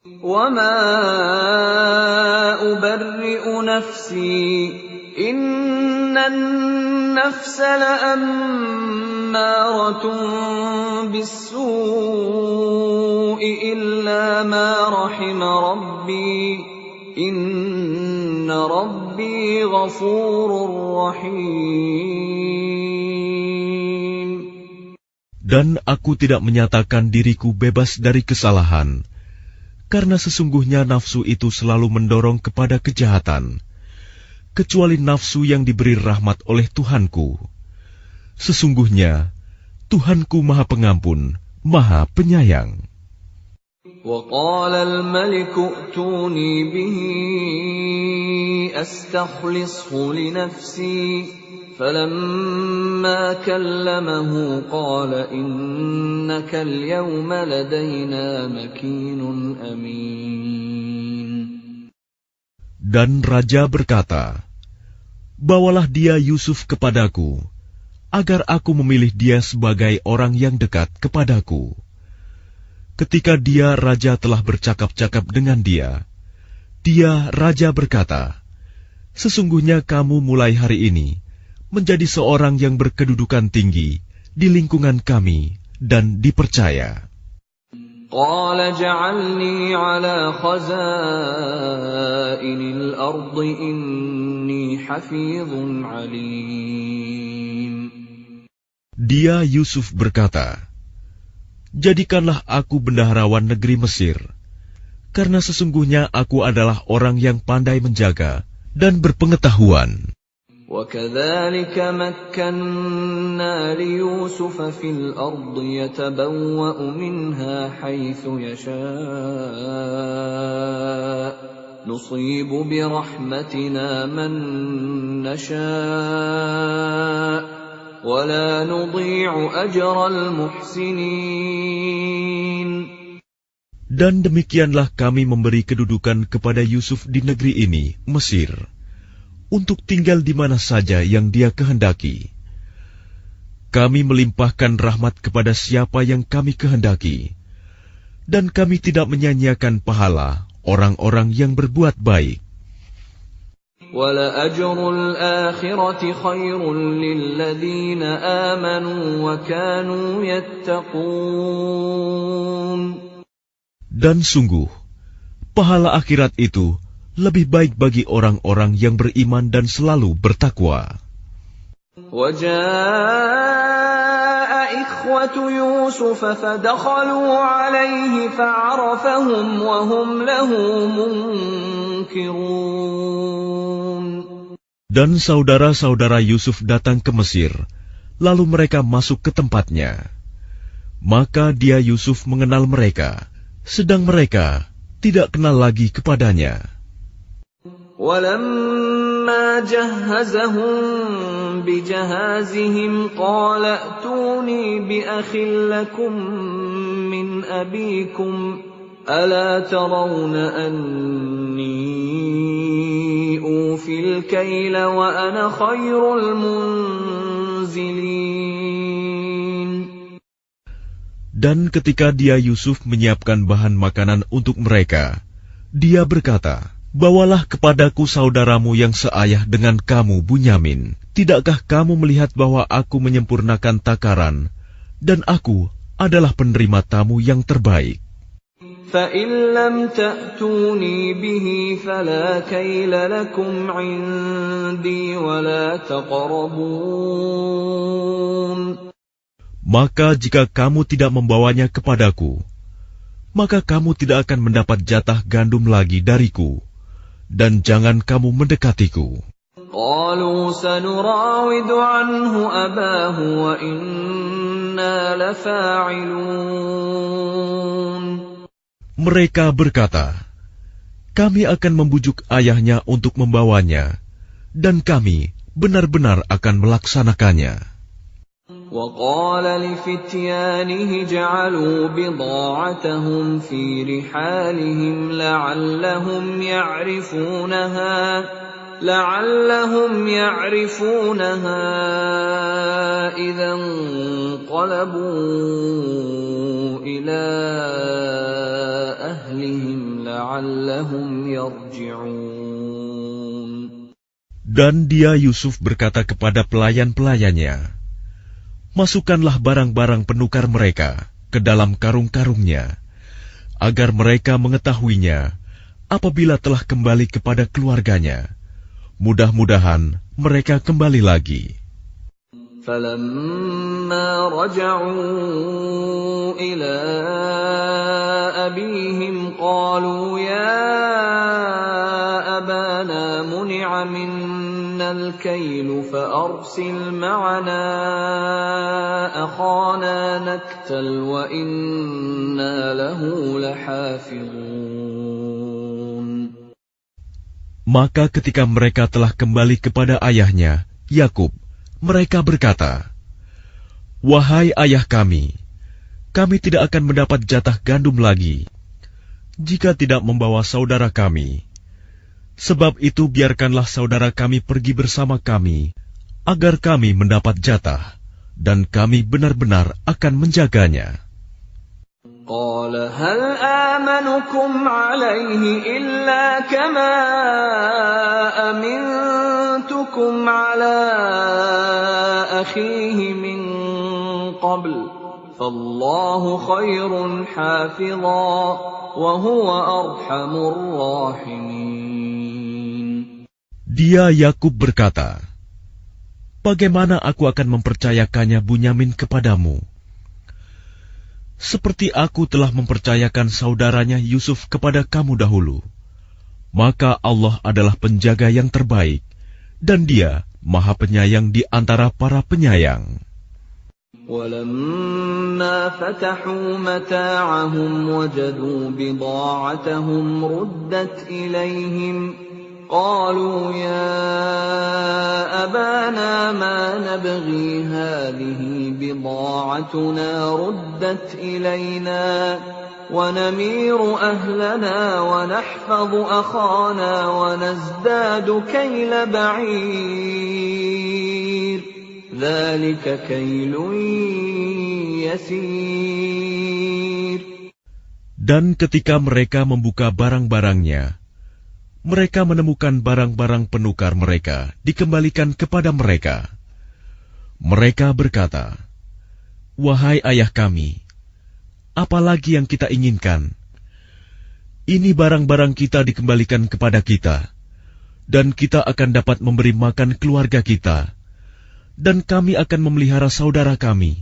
وَمَا أُبَرِّئُ نَفْسِي إِنَّ النَّفْسَ لَأَمَّارَةٌ بِالسُّوءِ إِلَّا مَا رَحِمَ رَبِّي إِنَّ رَبِّي غَفُورٌ رَّحِيمٌ. Dan aku tidak menyatakan diriku bebas dari kesalahan, karena sesungguhnya nafsu itu selalu mendorong kepada kejahatan, kecuali nafsu yang diberi rahmat oleh Tuhanku. Sesungguhnya Tuhanku Maha Pengampun, Maha Penyayang. وَقَالَ الْمَلِكُ ائْتُونِي بِهِ أَسْتَخْلِصْهُ لِنَفْسِي فَلَمَّا كَلَّمَهُ قَالَ إِنَّكَ الْيَوْمَ لَدَيْنَا مَكِينٌ أَمِينٌ. Dan raja berkata, "Bawalah dia Yusuf kepadaku, agar aku memilih dia sebagai orang yang dekat kepadaku." Ketika raja telah bercakap-cakap dengan dia, raja berkata, "Sesungguhnya kamu mulai hari ini menjadi seorang yang berkedudukan tinggi di lingkungan kami dan dipercaya." قال اجعلني على خزائن الأرض إني حفيظ عليم. Dia Yusuf berkata, "Jadikanlah aku bendaharawan negeri Mesir, karena sesungguhnya aku adalah orang yang pandai menjaga dan berpengetahuan." وَكَذَلِكَ مَكَّنَّا لِيُوسُفَ فِي الْأَرْضِ يَتَبَوَّأُ مِنْهَا حَيْثُ يَشَاءُ نُصِيبُ بِرَحْمَتِنَا مَن نَّشَاءُ وَلَا نُضِيعُ أَجْرَ الْمُحْسِنِينَ. Dan demikianlah kami memberi kedudukan kepada Yusuf di negeri ini, Mesir, untuk tinggal di mana saja yang dia kehendaki. Kami melimpahkan rahmat kepada siapa yang kami kehendaki, dan kami tidak menyanyiakan pahala orang-orang yang berbuat baik. وَلَأَجْرُ الْآخِرَةِ خَيْرٌ لِّلَّذِينَ آمَنُوا وَكَانُوا يَتَّقُونَ. Dan sungguh, pahala akhirat itu lebih baik bagi orang-orang yang beriman dan selalu bertakwa. وَجَاءَ إِخْوَةُ يُوسُفَ فَدَخَلُوا عَلَيْهِ فَعَرَفَهُمْ وَهُمْ لَهُ مُنكِرُونَ. Dan saudara-saudara Yusuf datang ke Mesir, lalu mereka masuk ke tempatnya. Maka dia Yusuf mengenal mereka, sedang mereka tidak kenal lagi kepadanya. وَلَمَّا جَهَّزَهُم بِجَهَازِهِمْ قَالَ ائْتُونِي بِأَخٍ لَّكُم مِّنْ أَبِيكُمْ أَلَا تَرَوْنَ أَنِّي أُوفِي الْكَيْلَ وَأَنَا خَيْرُ الْمُنزِلِينَ. Dan ketika dia Yusuf menyiapkan bahan makanan untuk mereka, dia berkata, "Bawalah kepadaku saudaramu yang seayah dengan kamu, Bunyamin. Tidakkah kamu melihat bahwa aku menyempurnakan takaran, dan aku adalah penerima tamu yang terbaik?" فَإِن لَّمْ تَأْتُونِي بِهِ فَلَا كَيْلَ لَكُمْ عِندِي وَلَا تَقْرَبُونَ. Maka jika kamu tidak membawanya kepadaku, maka kamu tidak akan mendapat jatah gandum lagi dariku, dan jangan kamu mendekatiku. قَالُوا سَنُرَاوِدُ عَنْهُ أَبَاهُ وَإِنَّا لَفَاعِلُونَ. Mereka berkata, "Kami akan membujuk ayahnya untuk membawanya, dan kami benar-benar akan melaksanakannya." وَقَالَ لِفِتْيَانِهِ اجْعَلُوا بِضَاعَتَهُمْ فِي رِحَالِهِمْ لَعَلَّهُمْ يَعْرِفُونَهَا لَعَلَّهُمْ يَعْرِفُونَهَا إِذَا انقَلَبُوا إِلَى أَهْلِهِمْ لَعَلَّهُمْ يَرْجِعُونَ. Dan dia Yusuf berkata kepada pelayan-pelayannya, "Masukkanlah barang-barang penukar mereka ke dalam karung-karungnya, agar mereka mengetahuinya apabila telah kembali kepada keluarganya. Mudah-mudahan mereka kembali lagi." فَلَمَّا رَجَعُوا إِلَى أَبِيهِمْ قَالُوا يَا أَبَانَا مُنِعَ مِنَّا الْكَيْلُ فَأَرْسِلْ مَعَنَا أَخَانَا نَكْتَلْ وَإِنَّا لَهُ لَحَافِظُونَ. Maka ketika mereka telah kembali kepada ayahnya, Yakub, mereka berkata, "Wahai ayah kami tidak akan mendapat jatah gandum lagi, jika tidak membawa saudara kami. Sebab itu biarkanlah saudara kami pergi bersama kami, agar kami mendapat jatah, dan kami benar-benar akan menjaganya." قال هل آمنكم عليه إلا كما أمنتكم على أخيه من قبل فالله خير حافظا وهو أرحم الراحمين. Dia Yakub berkata, "Bagaimana aku akan mempercayakannya Bunyamin kepadamu? Seperti aku telah mempercayakan saudaranya Yusuf kepada kamu dahulu. Maka Allah adalah penjaga yang terbaik, dan Dia Maha Penyayang di antara para penyayang." وَلَمَّا فَتَحُوا مَتَاعَهُمْ وَجَدُوا بِضَاعَتَهُمْ رُدَّتْ إِلَيْهِمْ قَالُوا يَا أَبَانَا مَا نَبْغِي هَٰذِهِ بِضَاعَتُنَا رُدَّتْ إِلَيْنَا وَنَمِيرُ أَهْلَنَا وَنَحْفَظُ أَخَانَا وَنَزْدَادُ كَيْلَ بَعِيرٍ ذَلِكَ كَيْلٌ يَسِيرٌ. Dan ketika mereka membuka barang-barangnya, mereka menemukan barang-barang penukar mereka dikembalikan kepada mereka. Mereka berkata, "Wahai ayah kami, apa lagi yang kita inginkan? Ini barang-barang kita dikembalikan kepada kita, dan kita akan dapat memberi makan keluarga kita, dan kami akan memelihara saudara kami,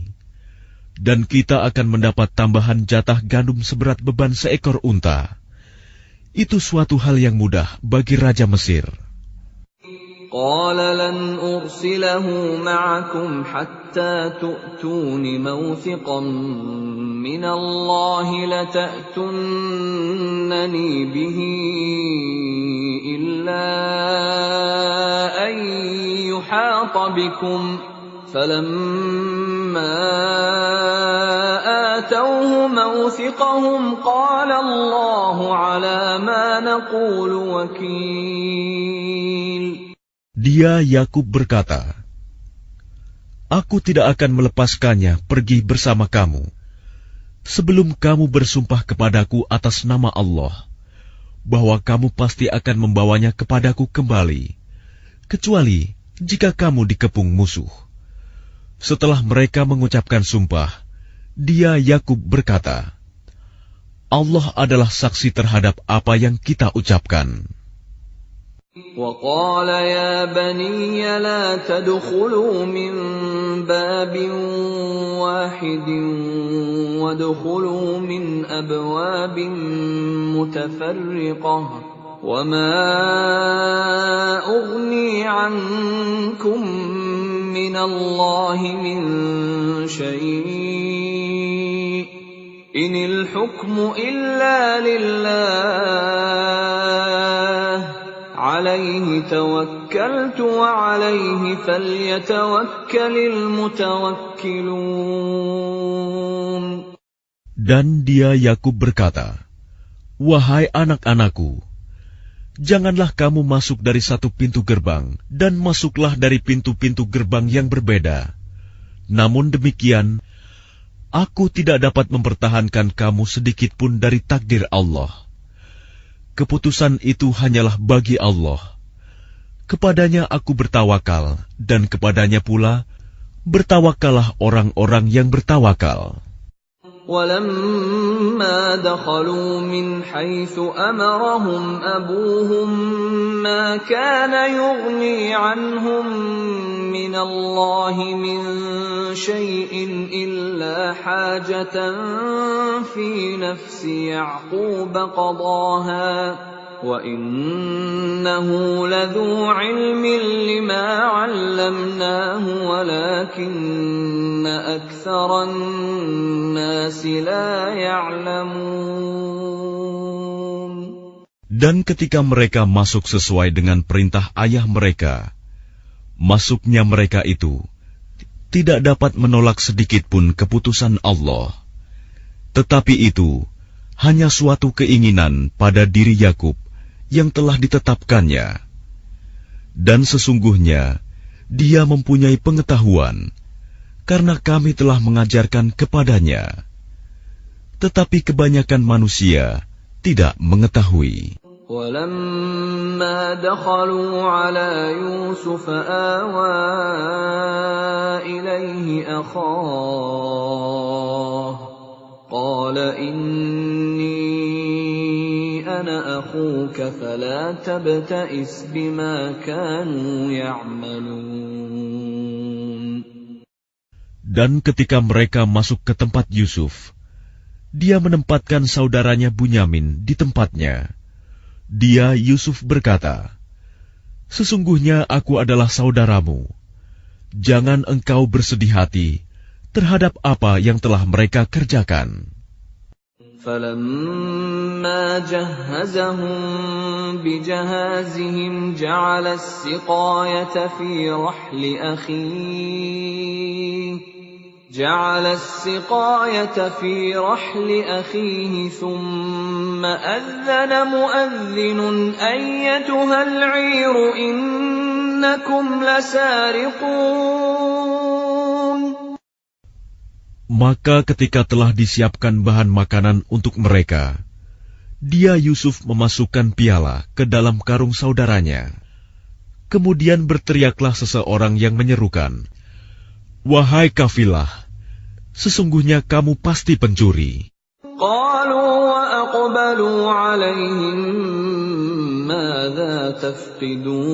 dan kita akan mendapat tambahan jatah gandum seberat beban seekor unta. Itu suatu hal yang mudah bagi Raja Mesir." قال لن أرسله معكم حتى تؤتون موثقا من الله لتأتونني به إلا أن يحاط بكم فلما آتوه موثقهم قال الله على ما نقول وكيل. Dia Yakub berkata, "Aku tidak akan melepaskannya pergi bersama kamu, sebelum kamu bersumpah kepadaku atas nama Allah, bahwa kamu pasti akan membawanya kepadaku kembali, kecuali jika kamu dikepung musuh." Setelah mereka mengucapkan sumpah, dia Yakub berkata, "Allah adalah saksi terhadap apa yang kita ucapkan." وَقَالَ يَا بَنِيَّ لَا تَدْخُلُوا مِنْ بَابٍ وَاحِدٍ وَادْخُلُوا مِنْ أَبْوَابٍ مُتَفَرِّقَةٍ وَمَا أُغْنِي عَنْكُمْ مِنَ اللَّهِ مِنْ شَيْءٍ إِنِ الْحُكْمُ إِلَّا لِلَّهِ عليه توكلت وعليه فليتوكل المتوكلون. Dan dia Yakub berkata, "Wahai anak-anakku, Janganlah kamu masuk dari satu pintu gerbang, dan masuklah dari pintu-pintu gerbang yang berbeda. Namun demikian, aku tidak dapat mempertahankan kamu sedikit pun dari takdir Allah. Keputusan itu hanyalah bagi Allah. Kepadanya aku bertawakal, dan kepadanya pula bertawakallah orang-orang yang bertawakal. وَلَمَّا دَخَلُوا مِنْ حَيْثُ أَمَرَهُمْ أَبُوهُمْ مَا كَانَ يُغْنِي عَنْهُمْ مِنَ اللَّهِ مِنْ شَيْءٍ إِلَّا حَاجَةً فِي نَفْسِ يَعْقُوبَ قَضَاهَا وَإِنَّهُ لَذُو عِلْمٍ لِمَا عَلَّمْنَاهُ وَلَكِنَّ أَكْثَرَ النَّاسِ لَا يَعْلَمُونَ. Dan ketika mereka masuk sesuai dengan perintah ayah mereka, masuknya mereka itu tidak dapat menolak sedikit pun keputusan Allah. Tetapi itu hanya suatu keinginan pada diri Yakub yang telah ditetapkannya. Dan sesungguhnya dia mempunyai pengetahuan, karena kami telah mengajarkan kepadanya. Tetapi kebanyakan manusia tidak mengetahui. وَلَمَّا دَخَلُوا عَلَى يُوسُفَ آوَى إِلَيْهِ أَخَاهُ قَالَ إِنِّي أَنَا أَخُوكَ فَلَا تَبْتَئِسْ بِمَا كَانُوا يَعْمَلُونَ. Dan ketika mereka masuk ke tempat Yusuf, dia menempatkan saudaranya Bunyamin di tempatnya. Dia, Yusuf, berkata, "Sesungguhnya aku adalah saudaramu. Jangan engkau bersedih hati terhadap apa yang telah mereka kerjakan." فَلَمَّا جَهَّزَهُم بِجَهَازِهِمْ جَعَلَ السِّقَايَةَ فِي رَحْلِ أَخِيهِ ثُمَّ أَذَّنَ مُؤَذِّنٌ أَيَّتُهَا الْعِيرُ إِنَّكُمْ لَسَارِقُونَ. Maka ketika telah disiapkan bahan makanan untuk mereka, dia Yusuf memasukkan piala ke dalam karung saudaranya. Kemudian berteriaklah seseorang yang menyerukan, "Wahai kafilah, sesungguhnya kamu pasti pencuri." قَالُوا وَأَقْبَلُوا عَلَيْهِم مَاذَا تَفْقِدُونَ.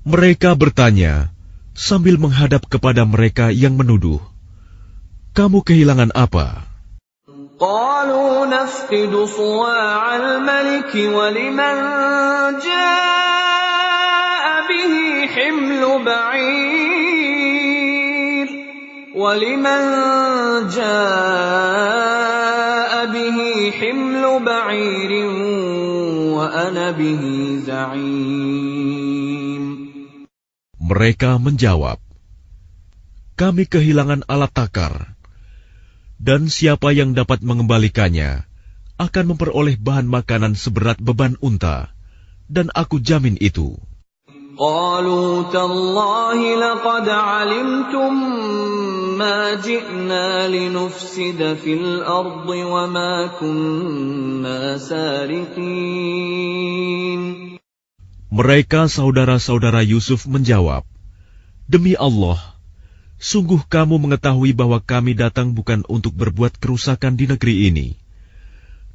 Mereka bertanya sambil menghadap kepada mereka yang menuduh, "Kamu kehilangan apa?" قَالُوا نَفْقِدُ صُوَاعَ الْمَلِكِ وَلِمَنْ جَاءَ بِهِ حِمْلُ بَعِيرٍ وَأَنَا بِهِ زَعِيمٌ. Mereka menjawab, "Kami kehilangan alat takar, dan siapa yang dapat mengembalikannya akan memperoleh bahan makanan seberat beban unta, dan aku jamin itu." قَالُوا تَاللَّهِ لَقَدْ عَلِمْتُم مَّا جِئْنَا لِنُفْسِدَ فِي الْأَرْضِ وَمَا كُنَّا سَارِقِينَ. Mereka saudara-saudara Yusuf menjawab, "Demi Allah, sungguh kamu mengetahui bahwa kami datang bukan untuk berbuat kerusakan di negeri ini,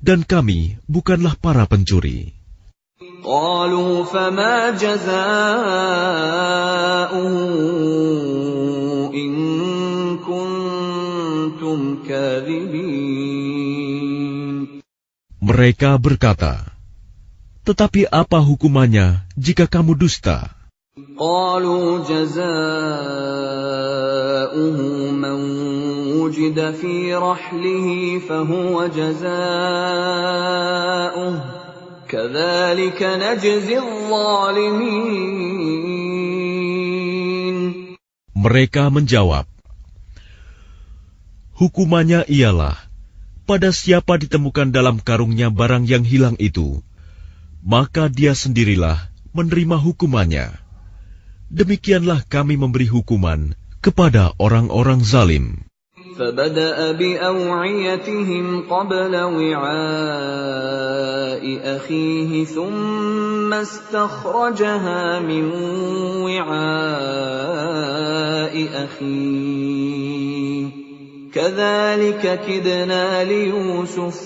dan kami bukanlah para pencuri." قَالُوا فَمَا جَزَاؤُهُ إِن كُنتُمْ كَاذِبِينَ. Mereka berkata, "Tetapi apa hukumannya jika kamu dusta?" قَالُوا جَزَاؤُهُ مَنْ وُجِدَ فِي رَحْلِهِ فَهُوَ جَزَاؤُهُ كَذَلِكَ نَجْزِي الظَّالِمِينَ. Mereka menjawab, "Hukumannya ialah Pada siapa ditemukan dalam karungnya barang yang hilang itu, maka dia sendirilah menerima hukumannya. Demikianlah kami memberi hukuman kepada orang-orang zalim. فبدأ بأوعيتهم قبل وعاء أخيه ثم استخرجها من وعاء أخيه كذلك كدنا ليوسف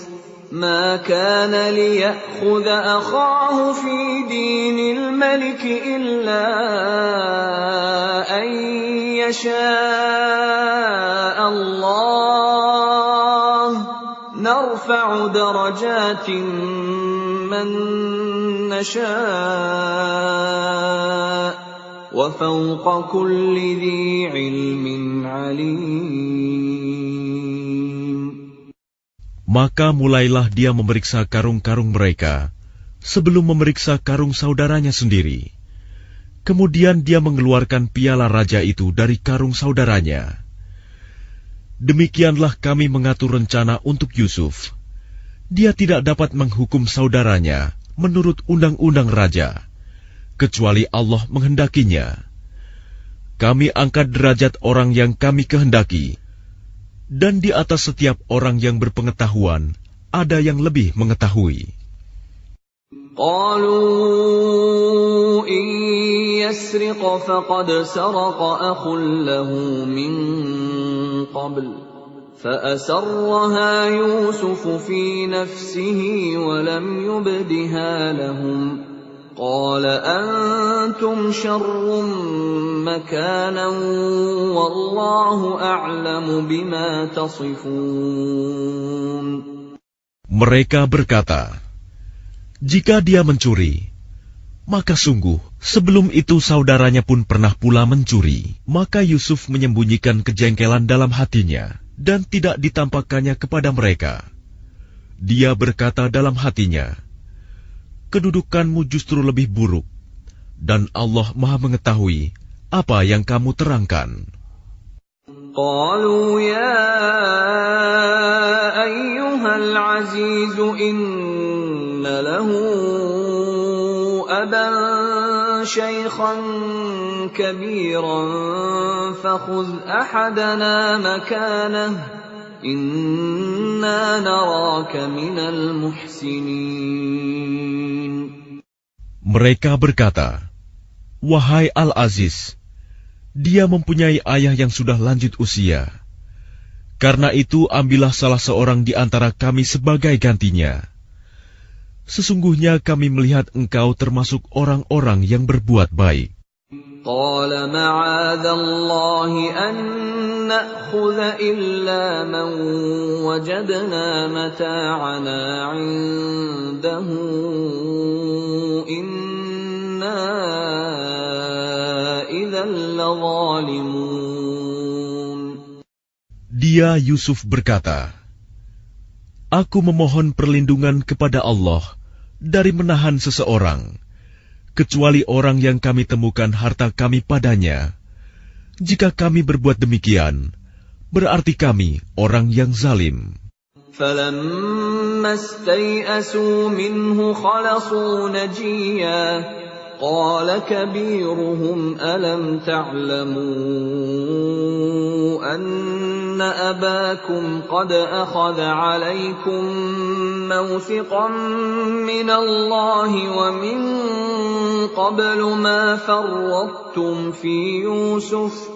ما كان ليأخذ أخاه في دين الملك إلا أن يشاء الله نرفع درجات من نشاء وفوق كل ذي علم عليم. Maka mulailah dia memeriksa karung-karung mereka sebelum memeriksa karung saudaranya sendiri. Kemudian dia mengeluarkan piala raja itu dari karung saudaranya. Demikianlah kami mengatur rencana untuk Yusuf. Dia tidak dapat menghukum saudaranya menurut undang-undang raja, kecuali Allah menghendakinya. Kami angkat derajat orang yang kami kehendaki, dan di atas setiap orang yang berpengetahuan ada yang lebih mengetahui. قالوا إن يسرق فقد سرق أخ له من قبل فأسرها يوسف في نفسه ولم يبدها لهم قال أنتم شر مكانا والله أعلم بما تصفون. Mereka berkata, jika dia mencuri, maka sungguh sebelum itu saudaranya pun pernah pula mencuri. Maka Yusuf menyembunyikan kejengkelan dalam hatinya dan tidak ditampakkannya kepada mereka. Dia berkata dalam hatinya, kedudukanmu justru lebih buruk, dan Allah Maha mengetahui apa yang kamu terangkan. قالوا يا أيها العزيز إن له أبا شيخا كبيرا فخذ أحدنا مكانه إنا نراك من المحسنين. Mereka berkata, wahai Al-Aziz, dia mempunyai ayah yang sudah lanjut usia. Karena itu ambillah salah seorang di antara kami sebagai gantinya. Sesungguhnya kami melihat engkau termasuk orang-orang yang berbuat baik. قال معاذ الله أن نأخذ إلا من وجدنا متاعنا عنده إنا إذا لظالمون. Dia Yusuf berkata, aku memohon perlindungan kepada Allah dari menahan seseorang, kecuali orang yang kami temukan harta kami padanya. Jika kami berbuat demikian, berarti kami orang yang zalim. فَلَمَّا اسْتَيْأَسُوا مِنْهُ خَلَصُوا نَجِيًّا قَالَ كَبِيرُهُمْ أَلَمْ تَعْلَمُوا أَنَّ أَبَاكُمْ قَدْ أَخَذَ عَلَيْكُمْ مَوْثِقًا مِّنَ اللَّهِ وَمِن قَبْلُ مَا فَرَّطتُمْ فِي يُوسُفَ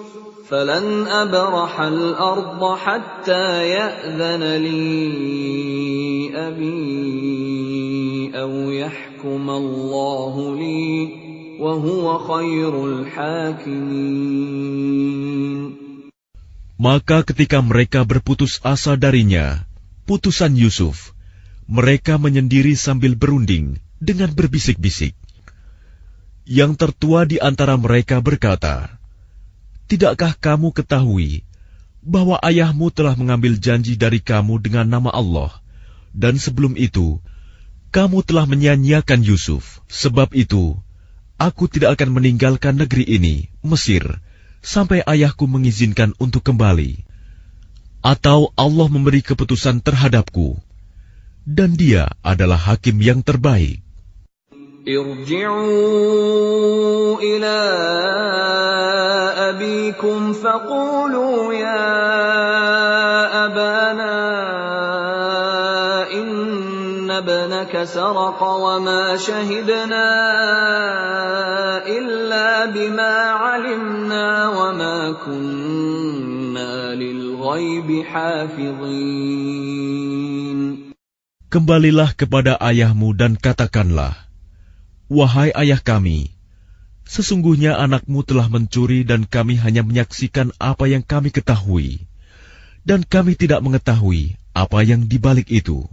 فَلَنْ أَبْرَحَ الْأَرْضَ حَتَّى يَأْذَنَ لِي أَبِي أَوْ يَحْكُمَ اللَّهُ لِي وَهُوَ خَيْرُ الْحَاكِمِينَ. Maka ketika mereka berputus asa darinya, putusan Yusuf, mereka menyendiri sambil berunding dengan berbisik-bisik. Yang tertua di antara mereka berkata, tidakkah kamu ketahui bahwa ayahmu telah mengambil janji dari kamu dengan nama Allah, dan sebelum itu, kamu telah menyia-nyiakan Yusuf. Sebab itu, aku tidak akan meninggalkan negeri ini, Mesir, sampai ayahku mengizinkan untuk kembali. atau Allah memberi keputusan terhadapku, dan Dia adalah hakim yang terbaik. Irji'u ila abikum faqulu ya abana inna ibnaka saraqa wa ma shahidna illa bima 'alimna wa ma kunna lil ghaibi hafizin. Kembalilah kepada ayahmu dan katakanlah, wahai ayah kami, sesungguhnya anakmu telah mencuri dan kami hanya menyaksikan apa yang kami ketahui, dan kami tidak mengetahui apa yang dibalik itu.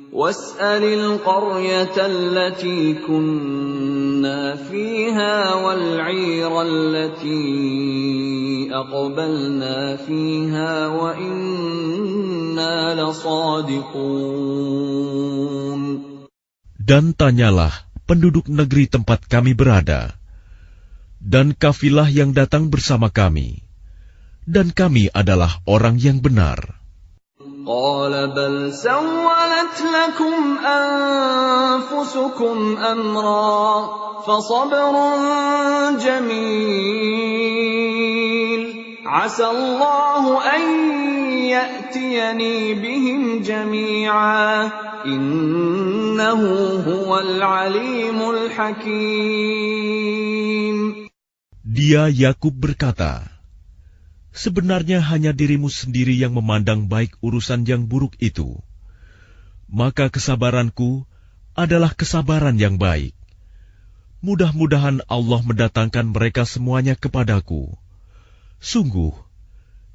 Was'alil qaryata allati kunna fiha wal 'ira allati aqbalna fiha wa inna lasadiqun. Dan tanyalah penduduk negeri tempat kami berada, dan kafilah yang datang bersama kami, dan kami adalah orang yang benar. Qala bal sawwalat lakum anfusukum amra fasabrun jamil asa Allahu an ya'tiyani bihim jami'a innahu huwal alimul hakim. Dia Yakub berkata, sebenarnya hanya dirimu sendiri yang memandang baik urusan yang buruk itu. Maka kesabaranku adalah kesabaran yang baik. Mudah-mudahan Allah mendatangkan mereka semuanya kepadaku. Sungguh,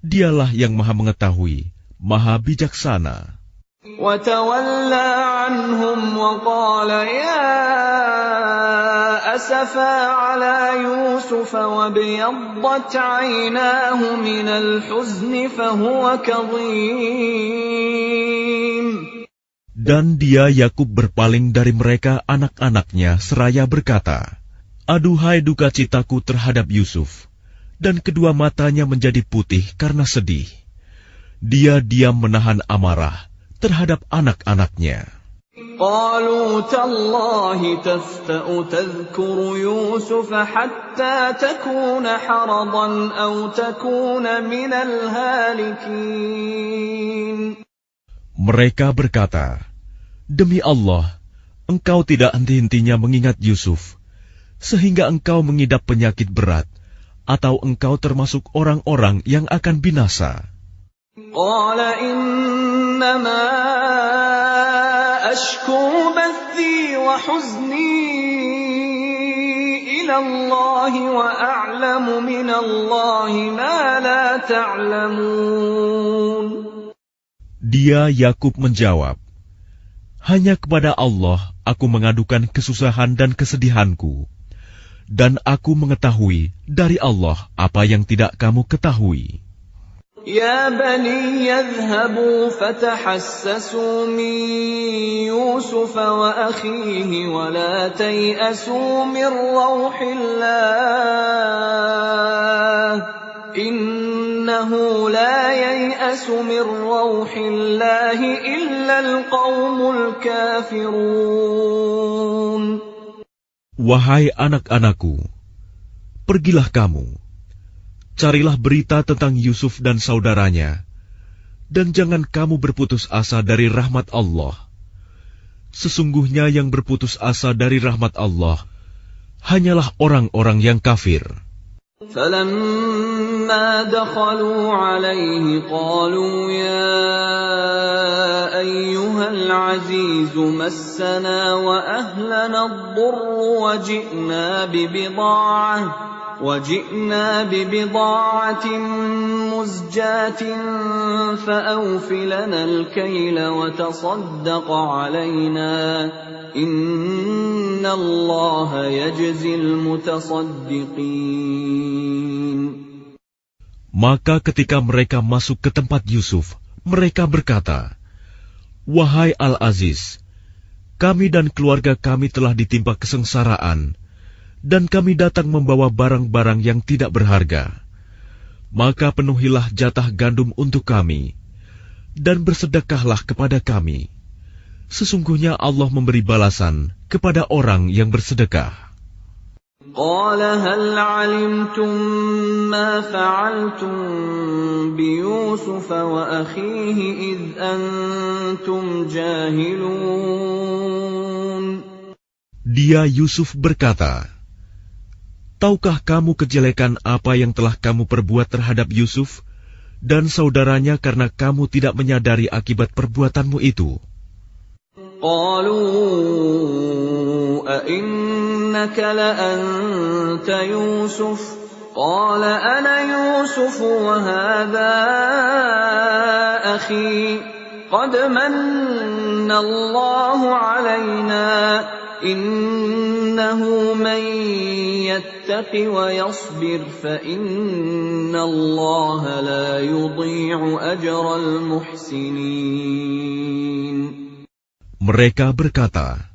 Dialah yang Maha Mengetahui, Maha Bijaksana. وَتَوَلَّى عَنْهُمْ وَقَالَ يَا أَسَفَا عَلَى يُوسُفَ وَابْيَضَّتْ عَيْنَاهُ مِنَ الْحُزْنِ فَهُوَ كَظِيمٌ. Dan dia Yakub berpaling dari mereka anak-anaknya seraya berkata, aduhai duka citaku terhadap Yusuf, dan kedua matanya menjadi putih karena sedih. Dia diam menahan amarah terhadap anak-anaknya. قالوا تالله تفتأ تذكر يوسف حتى تكون حرضا أو تكون من الهالكين. Mereka berkata, demi Allah, engkau tidak henti-hentinya mengingat Yusuf, sehingga engkau mengidap penyakit berat, atau engkau termasuk orang-orang yang akan binasa. قال إنما أشكو بثي وحزني إلى الله وأعلم من الله ما لا تعلمون. Dia Yakub menjawab, hanya kepada Allah aku mengadukan kesusahan dan kesedihanku, dan aku mengetahui dari Allah apa yang tidak kamu ketahui. يا بني يذهبوا فتحسسوا من يوسف وأخيه ولا تيأسوا من روح الله إنه لا ييأس من روح الله إلا القوم الكافرون. Wahai anak-anakku, pergilah kamu, carilah berita tentang Yusuf dan saudaranya, dan jangan kamu berputus asa dari rahmat Allah. Sesungguhnya yang berputus asa dari rahmat Allah hanyalah orang-orang yang kafir. فَلَمَّا دَخَلُوا عَلَيْهِ قَالُوا يَا أَيُّهَا الْعَزِيزُ مَسَّنَا وَأَهْلَنَا الضُّرُّ وَجِئْنَا بِبِضَاعَةٍ مُزْجَاةٍ فَأَوْفِ لَنَا الْكَيْلَ وَتَصَدَّقْ عَلَيْنَا إِنَّ اللَّهَ يَجْزِي الْمُتَصَدِّقِينَ. Maka ketika mereka masuk ke tempat Yusuf, mereka berkata, wahai Al-Aziz, kami dan keluarga kami telah ditimpa kesengsaraan, dan kami datang membawa barang-barang yang tidak berharga. maka penuhilah jatah gandum untuk kami, dan bersedekahlah kepada kami. Sesungguhnya Allah memberi balasan kepada orang yang bersedekah. قال هل علمتم ما فعلتم بيوسف وأخيه إذ أنتم جاهلون. Dia Yusuf berkata, "Tahukah kamu kejelekan apa yang telah kamu perbuat terhadap Yusuf dan saudaranya karena kamu tidak menyadari akibat perbuatanmu itu?" قالوا أئنك لأنت يوسف قال أنا يوسف وهذا أخي قد من الله علينا إنه من يتق ويصبر فإن الله لا يضيع أجر المحسنين. Mereka berkata,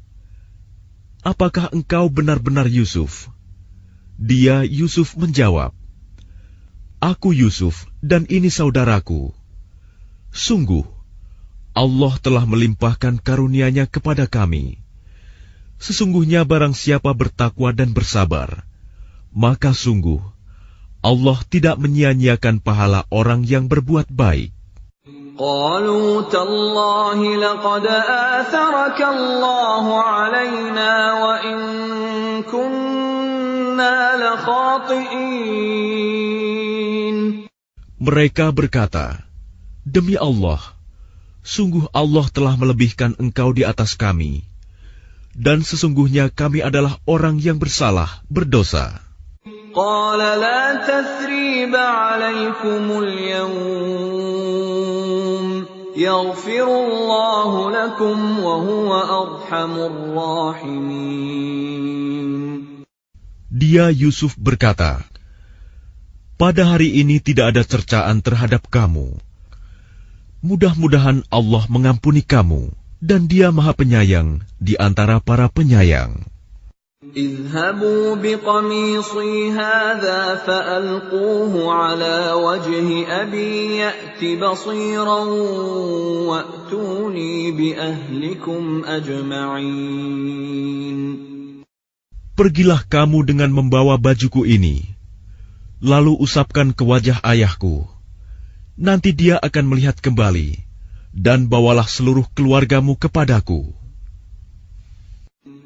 "Apakah engkau benar-benar Yusuf?" Dia Yusuf menjawab, "Aku Yusuf dan ini saudaraku. Sungguh, Allah telah melimpahkan karunia-Nya kepada kami. Sesungguhnya barang siapa bertakwa dan bersabar, maka sungguh Allah tidak menyia-nyiakan pahala orang yang berbuat baik." قالوا تالله لقد آثرك الله علينا وإن كنا لخاطئين. Mereka berkata, "Demi Allah, sungguh Allah telah melebihkan engkau di atas kami, dan sesungguhnya kami adalah orang yang bersalah, berdosa." قال لا تثريب عليكم اليوم يغفر الله لكم وهو أرحم الراحمين. Dia Yusuf berkata, "Pada hari ini tidak ada cercaan terhadap kamu. Mudah-mudahan Allah mengampuni kamu, dan Dia Maha Penyayang di antara para penyayang." اذهبوا بقميصي هذا فألقوه على وجه أبي يأت بصيرا وأتوني بأهلكم أجمعين. Pergilah kamu dengan membawa bajuku ini, lalu usapkan ke wajah ayahku. Nanti dia akan melihat kembali, dan bawalah seluruh keluargamu kepadaku.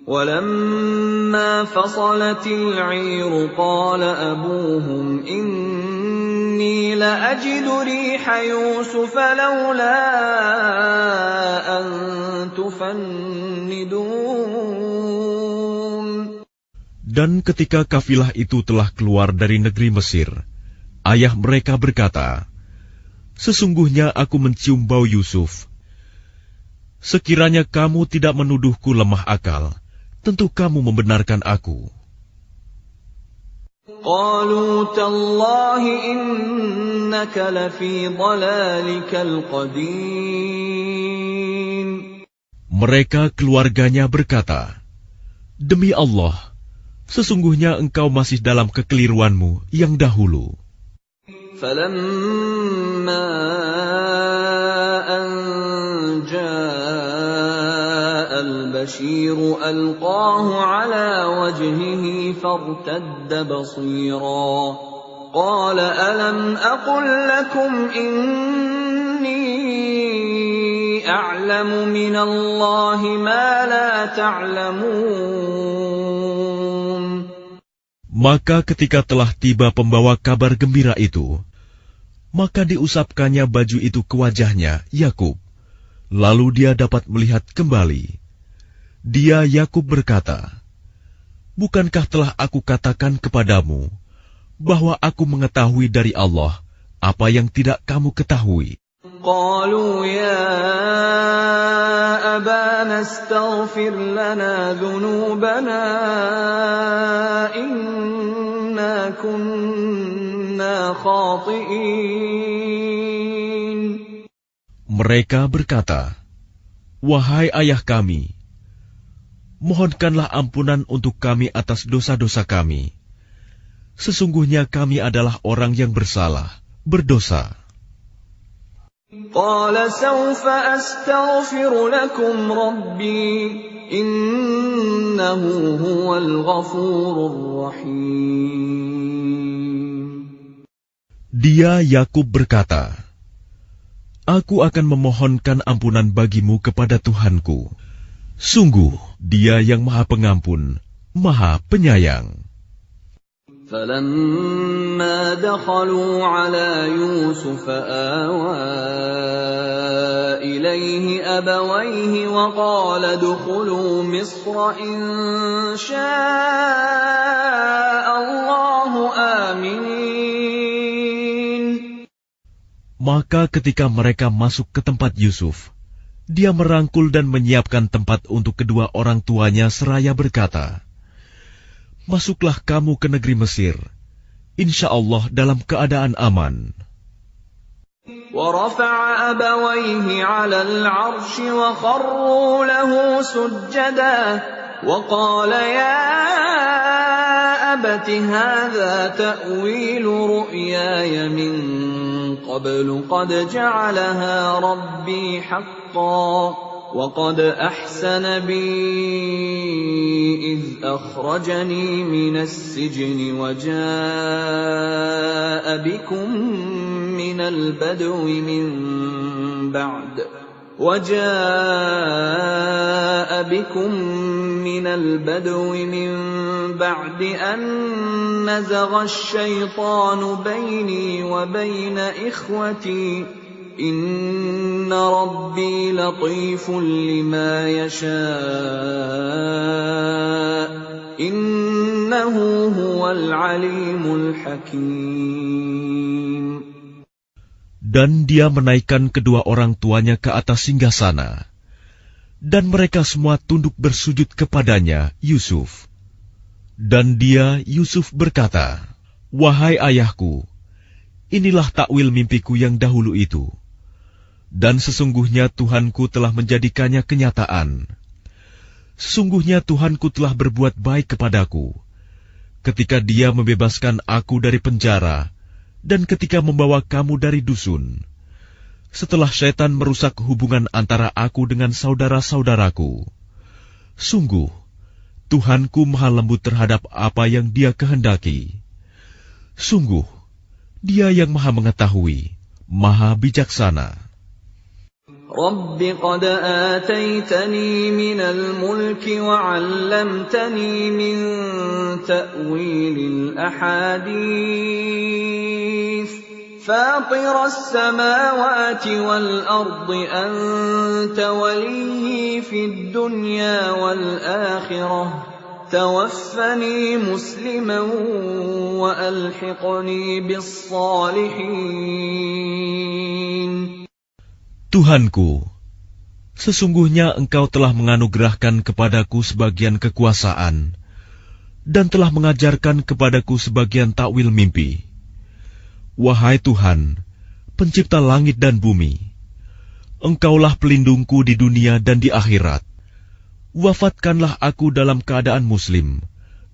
ولما فصلت العير قال أبوهم إني لأجد ريح يوسف لولا أن تفندون. Dan ketika kafilah itu telah keluar dari negeri Mesir, ayah mereka berkata, "Sesungguhnya aku mencium bau Yusuf. Sekiranya kamu tidak menuduhku lemah akal, tentu kamu membenarkan aku." قالوا تالله إنك لفي ضلالك القديم. Mereka keluarganya berkata, "Demi Allah, sesungguhnya engkau masih dalam kekeliruanmu yang dahulu." فلما أن جاء البشير ألقاه على وجهه فارتد بصيرا قال ألم أقل لكم إني أعلم من الله ما لا تعلمون. Maka ketika telah tiba pembawa kabar gembira itu, maka diusapkannya baju itu ke wajahnya, Yakub. Lalu dia dapat melihat kembali. Dia Yakub berkata, "Bukankah telah aku katakan kepadamu bahwa aku mengetahui dari Allah apa yang tidak kamu ketahui?" قالوا يا أبانا استغفر لنا ذنوبنا إنا كنا خاطئين. Mereka berkata, "Wahai ayah kami, mohonkanlah ampunan untuk kami atas dosa-dosa kami. Sesungguhnya kami adalah orang yang bersalah, berdosa. قال سوف أستغفر لكم ربي إنه هو الغفور الرحيم. Dia Yakub berkata, Aku akan memohonkan ampunan bagimu kepada Tuhanku. Sungguh, Dia yang Maha Pengampun, Maha Penyayang. فَلَمَّا دَخَلُوا عَلَى يُوسُفَ آوَى إِلَيْهِ أَبَوَيْهِ وَقَالَ ادْخُلُوا مِصْرَ إِن شَاءَ اللَّهُ آمِنِينَ. Maka ketika mereka masuk ke tempat Yusuf, dia merangkul dan menyiapkan tempat untuk kedua orang tuanya seraya berkata, Masuklah kamu ke negeri Mesir, insya Allah dalam keadaan aman. وَرَفَعَ أَبَوَيْهِ عَلَى الْعَرْشِ وَخَرُّوا لَهُ سُجَّدًا وَقَالَ يَا أَبَتِ هَذَا تَأْوِيلُ رُؤْيَايَ مِن قَبْلُ قَدْ جَعَلَهَا رَبِّي حَقًّا وَقَدْ أَحْسَنَ بِي إِذْ أَخْرَجَنِي مِنَ السِّجْنِ وَجَاءَ بِكُم مِّنَ الْبَدْوِ مِن بَعْدِ أَن نَّزَغَ الشَّيْطَانُ بَيْنِي وَبَيْنَ إِخْوَتِي إِنَّ رَبِّي لَطِيفٌ لِّمَا يَشَاءُ إِنَّهُ هُوَ الْعَلِيمُ الْحَكِيمُ. Dan dia menaikkan kedua orang tuanya ke atas singgasana, dan mereka semua tunduk bersujud kepadanya, Yusuf. Dan dia, Yusuf, berkata, Wahai ayahku, inilah takwil mimpiku yang dahulu itu. Dan sesungguhnya Tuhanku telah menjadikannya kenyataan. Sesungguhnya Tuhanku telah berbuat baik kepadaku, ketika Dia membebaskan aku dari penjara, dan ketika membawa kamu dari dusun, setelah syaitan merusak hubungan antara aku dengan saudara-saudaraku. Sungguh, Tuhanku maha lembut terhadap apa yang Dia kehendaki. Sungguh, Dia yang maha mengetahui, maha bijaksana. رَبِّ قَدْ آتَيْتَنِي مِنَ الْمُلْكِ وَعَلَّمْتَنِي مِنْ تَأْوِيلِ الْأَحَادِيثِ فَاطِرَ السَّمَاوَاتِ وَالْأَرْضِ أَنْتَ وَلِيِّي فِي الدُّنْيَا وَالْآخِرَةِ تَوَفَّنِي مُسْلِمًا وَأَلْحِقْنِي بِالصَّالِحِينَ. Tuhanku, sesungguhnya Engkau telah menganugerahkan kepadaku sebagian kekuasaan dan telah mengajarkan kepadaku sebagian takwil mimpi. Wahai Tuhan, pencipta langit dan bumi, Engkaulah pelindungku di dunia dan di akhirat. Wafatkanlah aku dalam keadaan muslim,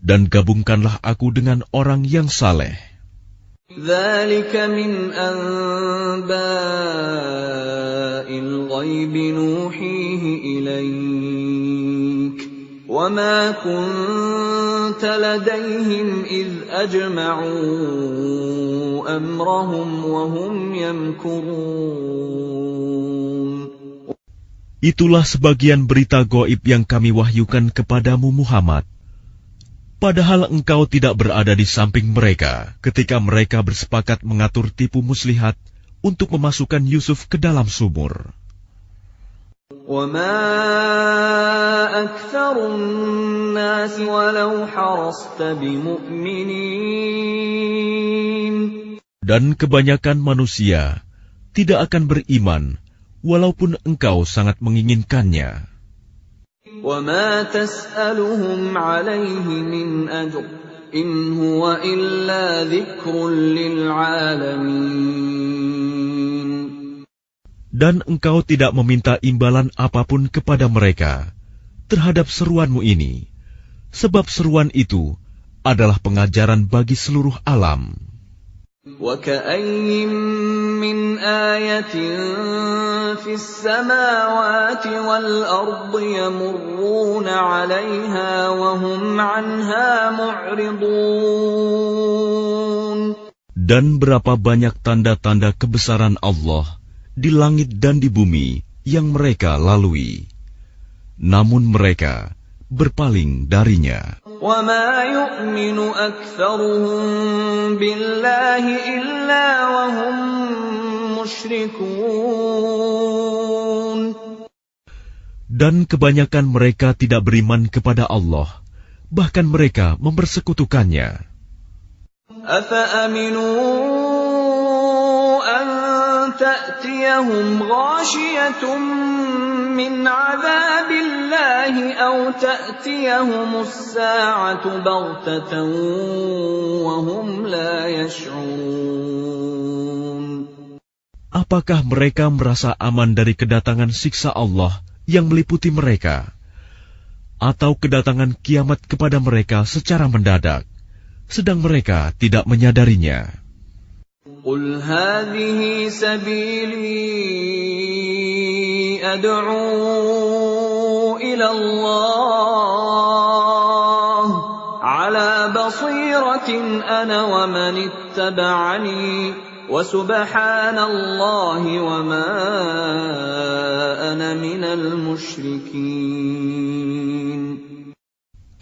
dan gabungkanlah aku dengan orang yang saleh. ذَلِكَ مِنْ أَنْبَاءِ الْغَيْبِ نُوحِيهِ إِلَيْكَ وَمَا كُنْتَ لَدَيْهِمْ إِذْ أَجْمَعُوا أَمْرَهُمْ وَهُمْ يَمْكُرُونَ. Itulah sebagian berita gaib yang kami wahyukan kepadamu Muhammad. Padahal engkau tidak berada di samping mereka ketika mereka bersepakat mengatur tipu muslihat untuk memasukkan Yusuf ke dalam sumur. وَمَا أَكْثَرُ النَّاسِ وَلَوْ حَرَصْتَ بِمُؤْمِنِينَ. Dan kebanyakan manusia tidak akan beriman walaupun engkau sangat menginginkannya. وَمَا تَسْأَلُهُمْ عَلَيْهِ مِنْ أَجْرٍ إِنْ هُوَ إِلَّا ذِكْرٌ لِلْعَالَمِينَ. Dan engkau tidak meminta imbalan apapun kepada mereka terhadap seruanmu ini, sebab seruan itu adalah pengajaran bagi seluruh alam. وَكَأَيِّن مِّنْ آيَةٍ فِي السَّمَاوَاتِ وَالْأَرْضِ يَمُرُّونَ عَلَيْهَا وَهُمْ عَنْهَا مُعْرِضُونَ. Dan berapa banyak tanda-tanda kebesaran Allah di langit dan di bumi yang mereka lalui, namun mereka berpaling darinya. وَمَا يُؤْمِنُ أَكْثَرُهُم بِاللَّهِ إِلَّا وَهُم مُّشْرِكُونَ. Dan kebanyakan mereka tidak beriman kepada Allah, bahkan mereka mempersekutukannya. أَفَأَمِنُوا أَن تَأْتِيَهُمْ غَاشِيَةٌ مِّنْ عَذَابِ اللَّهِ أَوْ تَأْتِيَهُمُ السَّاعَةُ بَغْتَةً وَهُمْ لَا يَشْعُرُونَ. Apakah mereka merasa aman dari kedatangan siksa Allah yang meliputi mereka, atau kedatangan kiamat kepada mereka secara mendadak, sedang mereka tidak menyadarinya? قُلْ هَٰذِهِ سَبِيلِي أَدْعُو إِلَى اللَّهِ عَلَىٰ بَصِيرَةٍ أَنَا وَمَنِ اتَّبَعَنِي وَسُبْحَانَ اللَّهِ وَمَا أَنَا مِنَ الْمُشْرِكِينَ.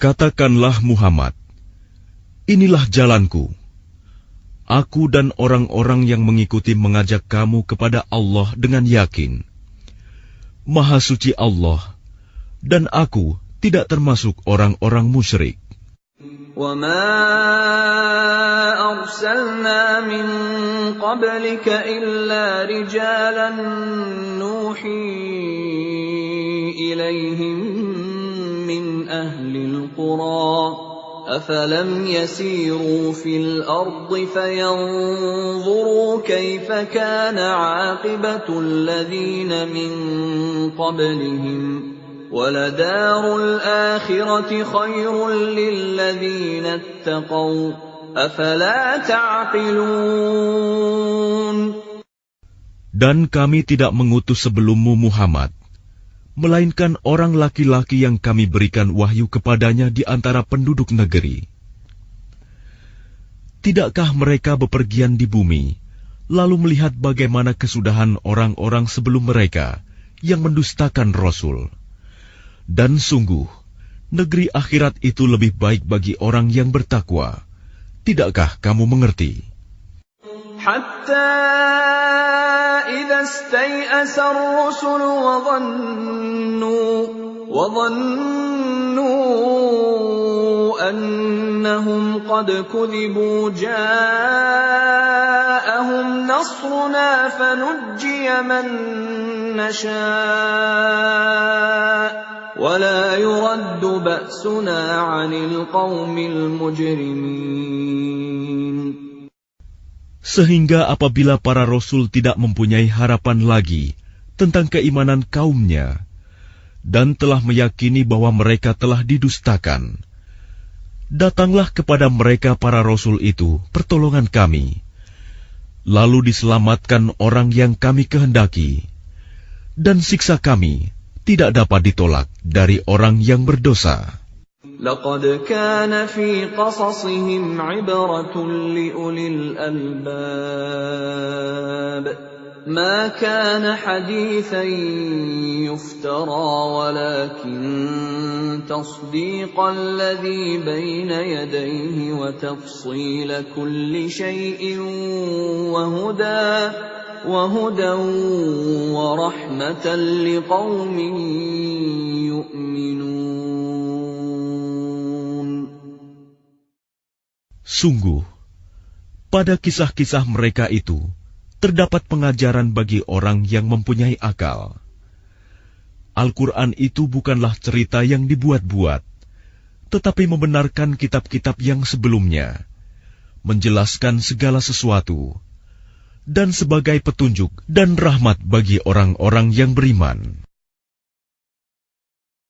Katakanlah Muhammad, inilah jalanku. Aku dan orang-orang yang mengikuti mengajak kamu kepada Allah dengan yakin. Maha suci Allah, dan aku tidak termasuk orang-orang musyrik. وَمَا أَرْسَلْنَا مِن قَبْلِكَ إِلَّا رِجَالًا نُّوحِي إِلَيْهِم مِّنْ أَهْلِ الْقُرَىٰ أَفَلَمْ يَسِيرُوا فِي الْأَرْضِ فَيَنظُرُوا كَيْفَ كَانَ عَاقِبَةُ الَّذِينَ مِن قَبْلِهِمْ وَلَدَارُ الْآخِرَةِ خَيْرٌ لِّلَّذِينَ اتَّقَوْا أَفَلَا تَعْقِلُونَ. Dan kami tidak mengutus sebelummu Muhammad, melainkan orang laki-laki yang kami berikan wahyu kepadanya di antara penduduk negeri. Tidakkah mereka bepergian di bumi, lalu melihat bagaimana kesudahan orang-orang sebelum mereka yang mendustakan Rasul? Dan sungguh, negeri akhirat itu lebih baik bagi orang yang bertakwa. Tidakkah kamu mengerti? حتى إذا استيأس الرسل وظنوا أنهم قد كذبوا جاءهم نصرنا فنجي من نشاء ولا يرد بأسنا عن القوم المجرمين. Sehingga apabila para rasul tidak mempunyai harapan lagi tentang keimanan kaumnya dan telah meyakini bahwa mereka telah didustakan, datanglah kepada mereka para rasul itu pertolongan kami, lalu diselamatkan orang yang kami kehendaki, dan siksa kami tidak dapat ditolak dari orang yang berdosa. لقد كان في قصصهم عبرة لأولي الألباب ما كان حديثا يفترى ولكن تصديق الذي بين يديه وتفصيل كل شيء وهدى ورحمة لقوم يؤمنون. Sungguh, pada kisah-kisah mereka itu terdapat pengajaran bagi orang yang mempunyai akal. Al-Quran itu bukanlah cerita yang dibuat-buat, tetapi membenarkan kitab-kitab yang sebelumnya, menjelaskan segala sesuatu, dan sebagai petunjuk dan rahmat bagi orang-orang yang beriman.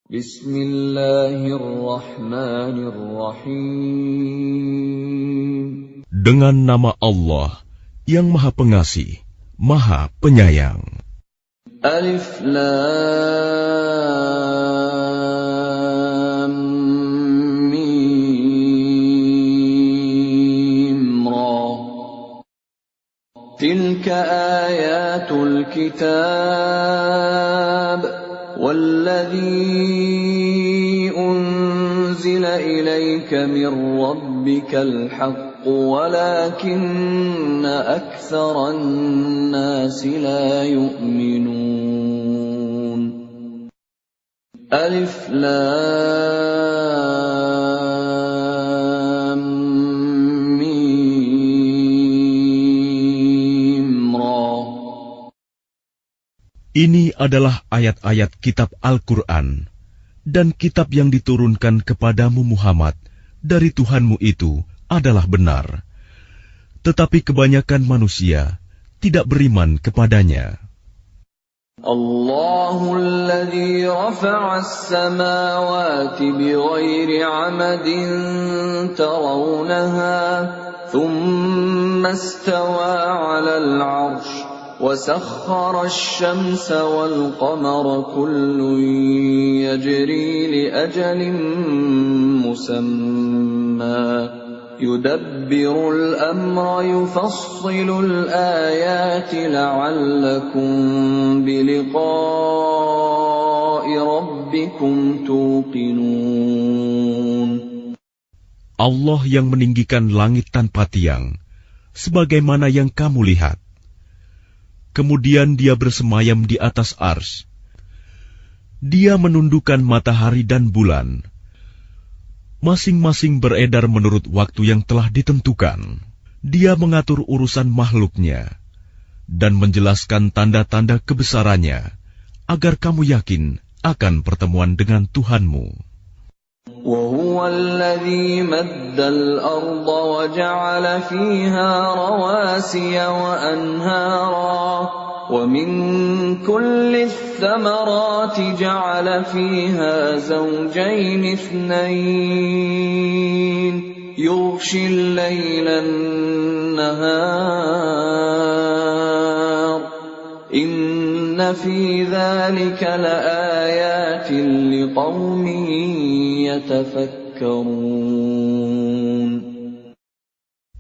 Bismillahirrahmanirrahim. Dengan nama Allah yang Maha Pengasih, Maha Penyayang. Alif Lam Mim Ra. Tilka ayatul kitab walladzi unzila ilayka min rabbikal haqq walakinna aktsaran nasi la yu'minun. Alif Lam Mim Ra. Ini adalah ayat-ayat kitab Al-Quran dan kitab yang diturunkan kepadamu Muhammad dari Tuhanmu itu adalah benar. Tetapi kebanyakan manusia tidak beriman kepadanya. Allahul ladzi rafa'a as-samawati bighairi 'amadin tarawnaha thumma istawa 'alal 'arsy وسخر الشمس والقمر كل يجري لأجل مسمى يدبر الأمر يفصل الآيات لعلكم بلقاء ربكم توقنون. Allah yang meninggikan langit tanpa tiang, sebagaimana yang kamu lihat. Kemudian dia bersemayam di atas ars. Dia menundukkan matahari dan bulan. Masing-masing beredar menurut waktu yang telah ditentukan. Dia mengatur urusan makhluknya dan menjelaskan tanda-tanda kebesarannya agar kamu yakin akan pertemuan dengan Tuhanmu. وهو الذي مد الأرض وجعل فيها رواسي وأنهارا ومن كل الثمرات جعل فيها زوجين اثنين يغشي الليل النهار إن في ذلك لآيات لقوم يتفكرون.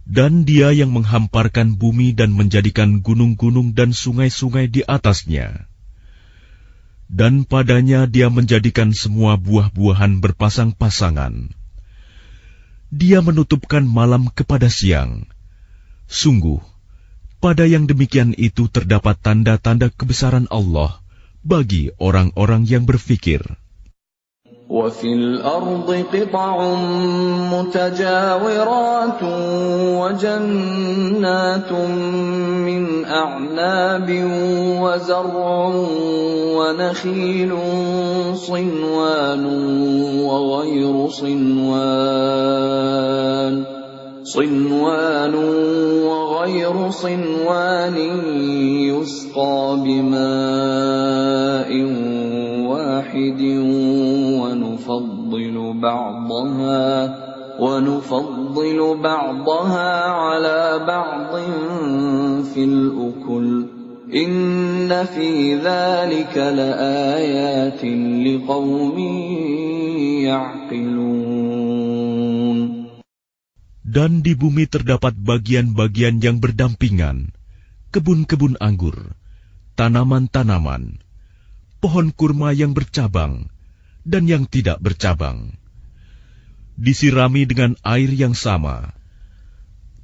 Dan dia yang menghamparkan bumi dan menjadikan gunung-gunung dan sungai-sungai di atasnya. Dan padanya dia menjadikan semua buah-buahan berpasang-pasangan. Dia menutupkan malam kepada siang. Sungguh, pada yang demikian itu terdapat tanda-tanda kebesaran Allah bagi orang-orang yang berfikir. وَفِي الْأَرْضِ قِطَعٌ مُتَجَاوِرَاتٌ وَجَنَّاتٌ مِّنْ أَعْنَابٍ وَزَرْعٌ وَنَخِيلٌ صِنْوَانٌ وَغَيْرُ صِنْوَانٍ يُسْقَى بِمَاءٍ واحد ونفضل بعضها على بعض في الأكل إن في ذلك لآيات لقوم يعقلون. Dan di bumi terdapat bagian-bagian yang berdampingan, kebun-kebun anggur, tanaman-tanaman, pohon kurma yang bercabang dan yang tidak bercabang, disirami dengan air yang sama.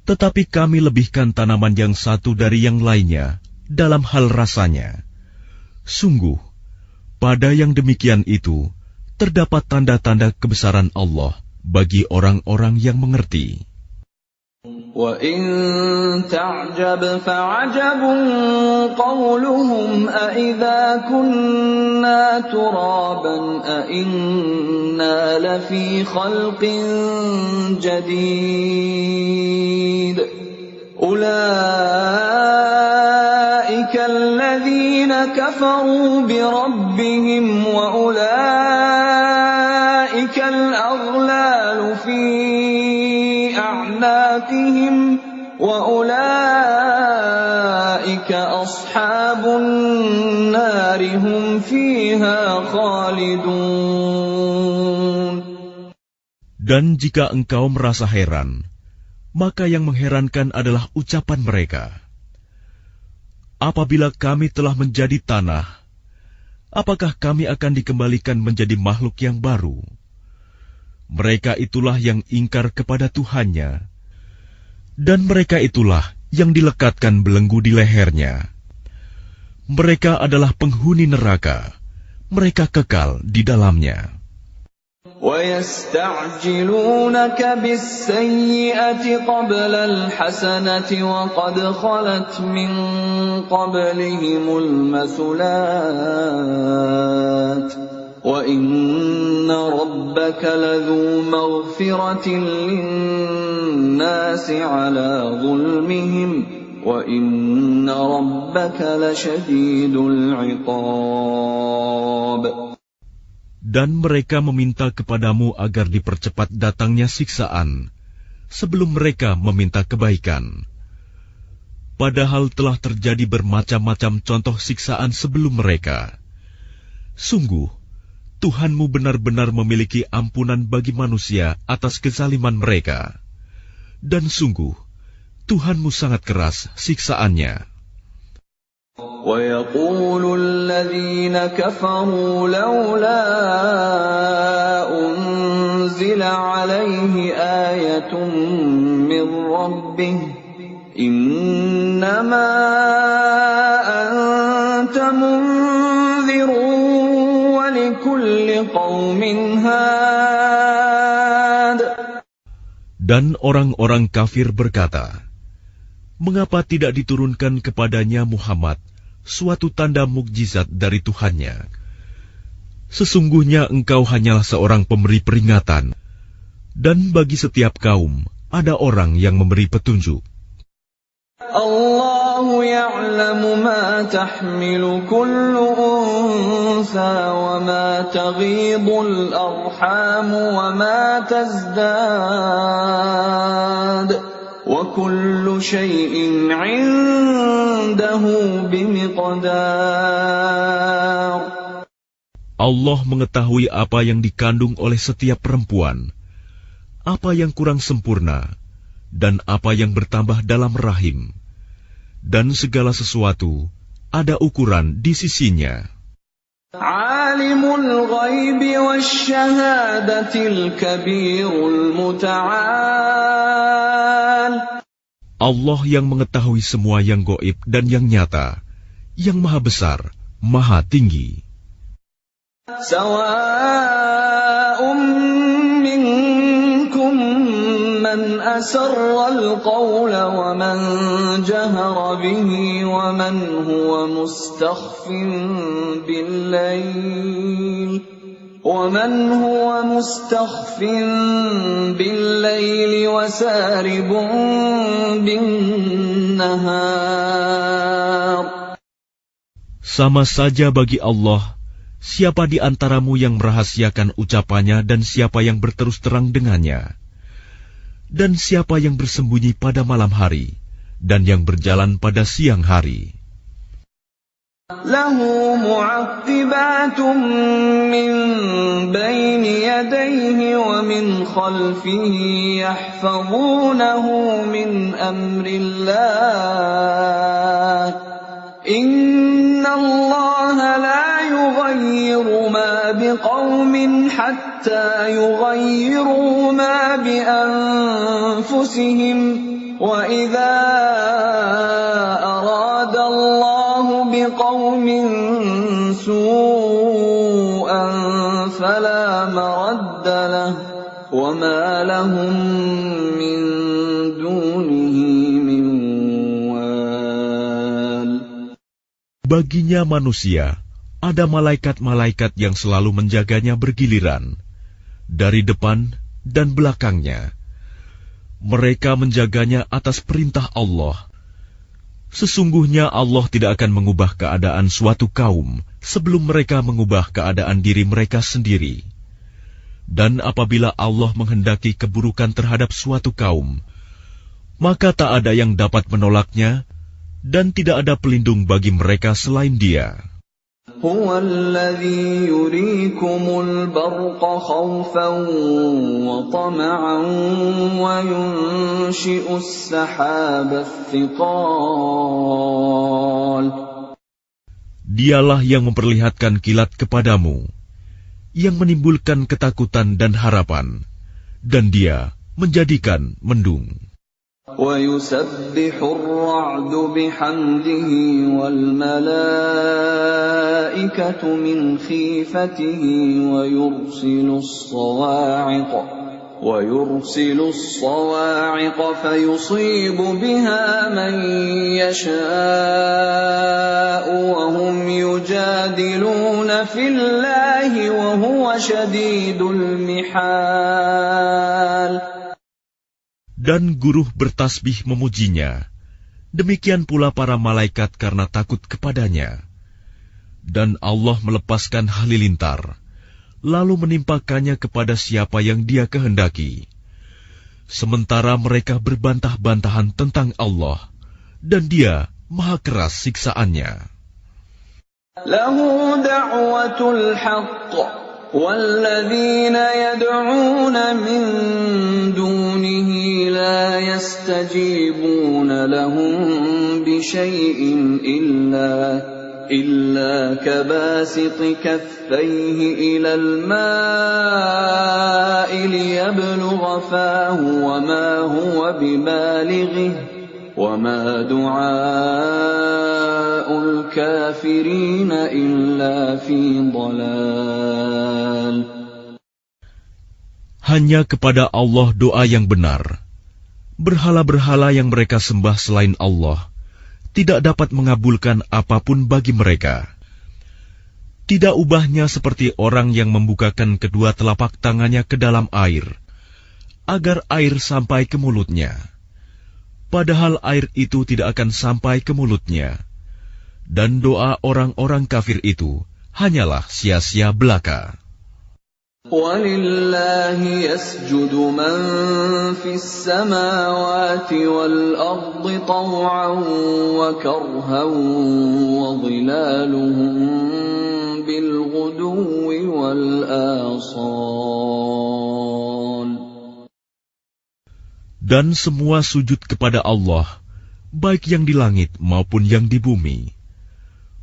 Tetapi kami lebihkan tanaman yang satu dari yang lainnya dalam hal rasanya. Sungguh, pada yang demikian itu terdapat tanda-tanda kebesaran Allah bagi orang-orang yang mengerti. وَإِن تَعْجَبْ فَعَجَبٌ قَوْلُهُمْ أَإِذَا كُنَّا تُرَابًا أَإِنَّا لَفِي خَلْقٍ جَدِيدٍ أُولَئِكَ الَّذِينَ كَفَرُوا بِرَبِّهِمْ وَأُولَئِكَ الْأَغْلَالُ فِي أعناقهم وأولئك النَّارِ هُمْ فِيهَا خَالِدُونَ. Dan jika engkau merasa heran, maka yang mengherankan adalah ucapan mereka. Apabila kami telah menjadi tanah, apakah kami akan dikembalikan menjadi makhluk yang baru? Mereka itulah yang ingkar kepada Tuhannya, dan mereka itulah yang dilekatkan belenggu di lehernya. Mereka adalah penghuni neraka, mereka kekal di dalamnya. وَيَسْتَعْجِلُونَكَ بِالسَّيِّئَةِ قَبْلَ الْحَسَنَةِ وَقَدْ خَلَتْ مِنْ قَبْلِهِمُ الْمَثُلَاتُ وَإِنَّ رَبَّكَ لَذُو مَغْفِرَةٍ لِلنَّاسِ عَلَى ظُلْمِهِمْ وَإِنَّ رَبَّكَ لَشَدِيدُ الْعِقَابِ. Dan mereka meminta kepadamu agar dipercepat datangnya siksaan, sebelum mereka meminta kebaikan. Padahal telah terjadi bermacam-macam contoh siksaan sebelum mereka. Sungguh, Tuhanmu benar-benar memiliki ampunan bagi manusia atas kezaliman mereka. Dan sungguh, Tuhanmu sangat keras siksaannya. وَيَقُولُ الَّذِينَ كَفَرُوا لَوْلَا أُنْزِلَ عَلَيْهِ آيَةٌ مِّن رَّبِّهِ إِنَّمَا أَنْتَ مُنذِرٌ وَلِكُلِّ قَوْمٍ هَادٍ. Dan orang-orang kafir berkata, mengapa tidak diturunkan kepadanya Muhammad suatu tanda mukjizat dari Tuhannya? Sesungguhnya engkau hanyalah seorang pemberi peringatan, dan bagi setiap kaum ada orang yang memberi petunjuk. Allahu ya'lamu ma tahmilu kullu unsa wa ma taghidul arham wa ma tazdad. وَكُلُّ شَيْءٍ عِندَهُ بِمِقْدَارٍ. Allah mengetahui apa yang dikandung oleh setiap perempuan, apa yang kurang sempurna, dan apa yang bertambah dalam rahim. Dan segala sesuatu ada ukuran di sisinya. Alimul ghaibi wasyahadatil kabirul muta'al. Allah yang mengetahui semua yang gaib dan yang nyata, yang maha besar, maha tinggi. Sawa'un minkum man asarral qawla wa man jahara bihi wa man huwa mustakhfin bil-lail wa saribun bin-nahar. Sama saja bagi Allah, siapa di antaramu yang merahasiakan ucapannya dan siapa yang berterus terang dengannya, dan siapa yang bersembunyi pada malam hari dan yang berjalan pada siang hari. Lahu mu'aqqibatun min bayni yadayhi wa min khalfihi yahfazunahu min amrillah. Inna Allah la yughayyiru ma biqawmin hatta yughayyiru ma bi anfusihim wa idza arada Allah biqawmin su'an fala maradda lahu wa ma lahum min dunihi min wal. Baginya manusia ada malaikat-malaikat yang selalu menjaganya bergiliran dari depan dan belakangnya. Mereka menjaganya atas perintah Allah. Sesungguhnya Allah tidak akan mengubah keadaan suatu kaum sebelum mereka mengubah keadaan diri mereka sendiri. Dan apabila Allah menghendaki keburukan terhadap suatu kaum, maka tak ada yang dapat menolaknya, dan tidak ada pelindung bagi mereka selain Dia. هو الذي يريكم البرق خوفا وطمعا وينشئ السحاب الثقال. Dialah yang memperlihatkan kilat kepadamu, yang menimbulkan ketakutan dan harapan, dan Dia menjadikan mendung. وَيُسَبِّحُ الرَّعْدُ بِحَمْدِهِ وَالْمَلَائِكَةُ مِنْ خِيفَتِهِ وَيُرْسِلُ الصَّوَاعِقَ فَيُصِيبُ بِهَا مَن يَشَاءُ وَهُمْ يُجَادِلُونَ فِي اللَّهِ وَهُوَ شَدِيدُ الْمِحَالِ. Dan guruh bertasbih memujinya, demikian pula para malaikat karena takut kepadanya. Dan Allah melepaskan halilintar, lalu menimpakannya kepada siapa yang Dia kehendaki. Sementara mereka berbantah-bantahan tentang Allah, dan Dia maha keras siksaannya. Lahu da'watul haqq والذين يدعون من دونه لا يستجيبون لهم بشيء إلا كباسط كفيه إلى الماء ليبلغ فاه وما هو ببالغه وما دعاء الكافرين إلا في ضلال. Hanya kepada Allah doa yang benar. Berhala-berhala yang mereka sembah selain Allah tidak dapat mengabulkan apapun bagi mereka. Tidak ubahnya seperti orang yang membukakan kedua telapak tangannya ke dalam air, agar air sampai ke mulutnya. Padahal air itu tidak akan sampai ke mulutnya. Dan doa orang-orang kafir itu hanyalah sia-sia belaka. وَلِلَّهِ يَسْجُدُ مَن فِي السَّمَاوَاتِ وَالْأَرْضِ طَوْعًا وَكَرْهًا وَظِلَالُهُم بِالْغُدُوِّ وَالْآصَالِ. Dan semua sujud kepada Allah, baik yang di langit maupun yang di bumi,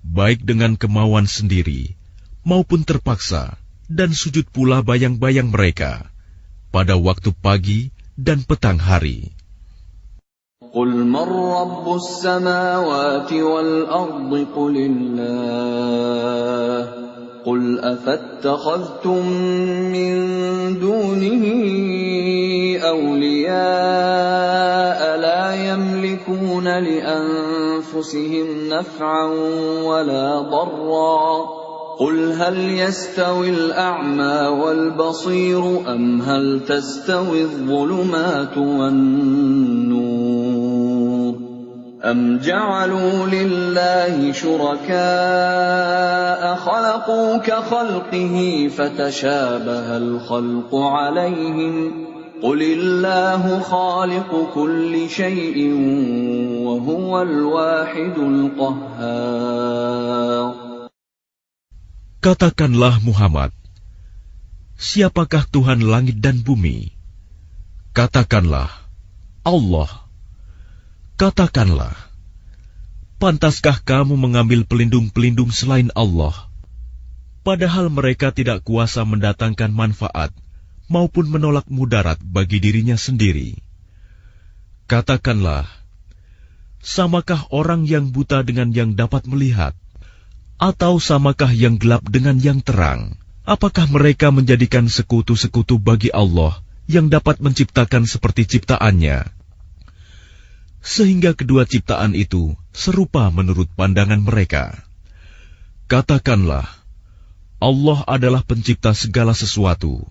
baik dengan kemauan sendiri maupun terpaksa, dan sujud pula bayang-bayang mereka pada waktu pagi dan petang hari. قُلْ مَنْ رَبُّ السَّمَاوَاتِ وَالْأَرْضِ قُلِ اللَّهُ قُلْ أَفَاتَّخَذْتُم مِّن دُونِهِ أَوْلِيَاءَ لَا يَمْلِكُونَ لِأَنفُسِهِمْ نَفْعًا وَلَا ضَرًّا قُلْ هَلْ يَسْتَوِي الْأَعْمَى وَالْبَصِيرُ أَمْ هَلْ تَسْتَوِي الظُّلُمَاتُ وَالنُّورُ أَمْ جَعَلُوا لِلَّهِ شُرَكَاءَ خَلَقُوا كَخَلْقِهِ فَتَشَابَهَ الْخَلْقُ عَلَيْهِمْ قُلِ اللَّهُ خَالِقُ كُلِّ شَيْءٍ وَهُوَ الْوَاحِدُ الْقَهَّارُ. Katakanlah Muhammad, siapakah Tuhan langit dan bumi? Katakanlah, Allah. Katakanlah, pantaskah kamu mengambil pelindung-pelindung selain Allah, padahal mereka tidak kuasa mendatangkan manfaat maupun menolak mudarat bagi dirinya sendiri? Katakanlah, samakah orang yang buta dengan yang dapat melihat? Atau samakah yang gelap dengan yang terang? Apakah mereka menjadikan sekutu-sekutu bagi Allah yang dapat menciptakan seperti ciptaannya? Sehingga kedua ciptaan itu serupa menurut pandangan mereka. Katakanlah, Allah adalah pencipta segala sesuatu,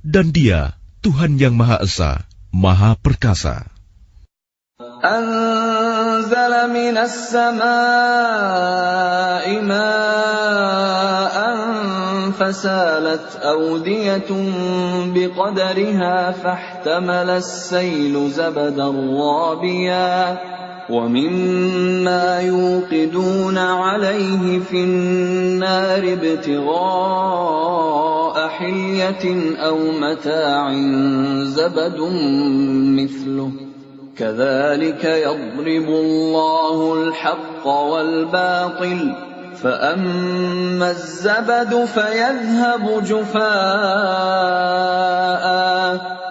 dan Dia Tuhan yang Maha Esa, Maha Perkasa. أنزل من السماء ماء فسالت أودية بقدرها فاحتمل السيل زبدا رابيا ومما يوقدون عليه في النار ابتغاء حلية أو متاع زبد مثله كذلك يضرب الله الحق والباطل فأما الزبد فيذهب جفاء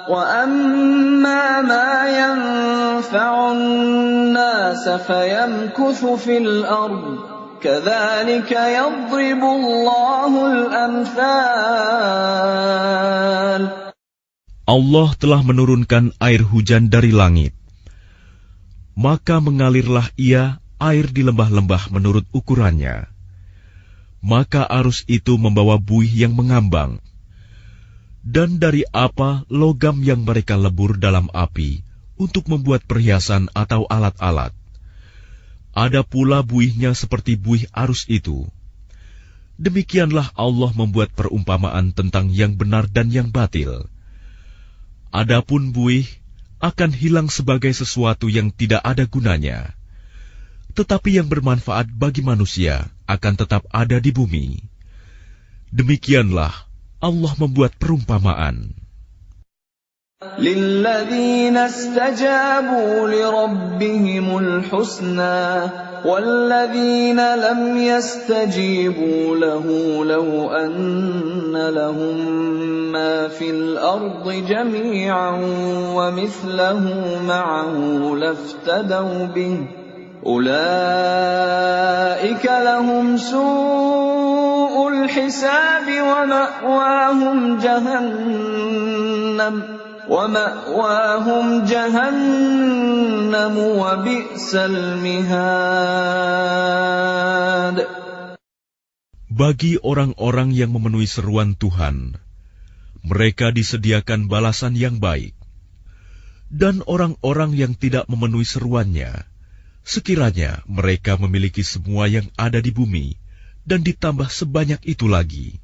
وأما ما ينفع الناس فيمكث في الأرض كذلك يضرب الله الأمثال. Allah telah menurunkan air hujan dari langit, maka mengalirlah ia air di lembah-lembah menurut ukurannya. Maka arus itu membawa buih yang mengambang. Dan dari apa logam yang mereka lebur dalam api untuk membuat perhiasan atau alat-alat. Ada pula buihnya seperti buih arus itu. Demikianlah Allah membuat perumpamaan tentang yang benar dan yang batil. Adapun buih akan hilang sebagai sesuatu yang tidak ada gunanya. Tetapi yang bermanfaat bagi manusia akan tetap ada di bumi. Demikianlah Allah membuat perumpamaan. لِلَّذِينَ اسْتَجَابُوا لِرَبِّهِمُ الْحُسْنَى وَالَّذِينَ لَمْ يَسْتَجِيبُوا لَهُ لَوْ أَنَّ لَهُم مَّا فِي الْأَرْضِ جَمِيعًا وَمِثْلَهُ مَعَهُ لَافْتَدَوْا بِهِ أُولَٰئِكَ لَهُمْ سُوءُ الْحِسَابِ وَمَأْوَاهُمْ جَهَنَّمُ وَبِئْسَ الْمِهَادُ. Bagi orang-orang yang memenuhi seruan Tuhan, mereka disediakan balasan yang baik. Dan orang-orang yang tidak memenuhi seruannya, sekiranya mereka memiliki semua yang ada di bumi, dan ditambah sebanyak itu lagi,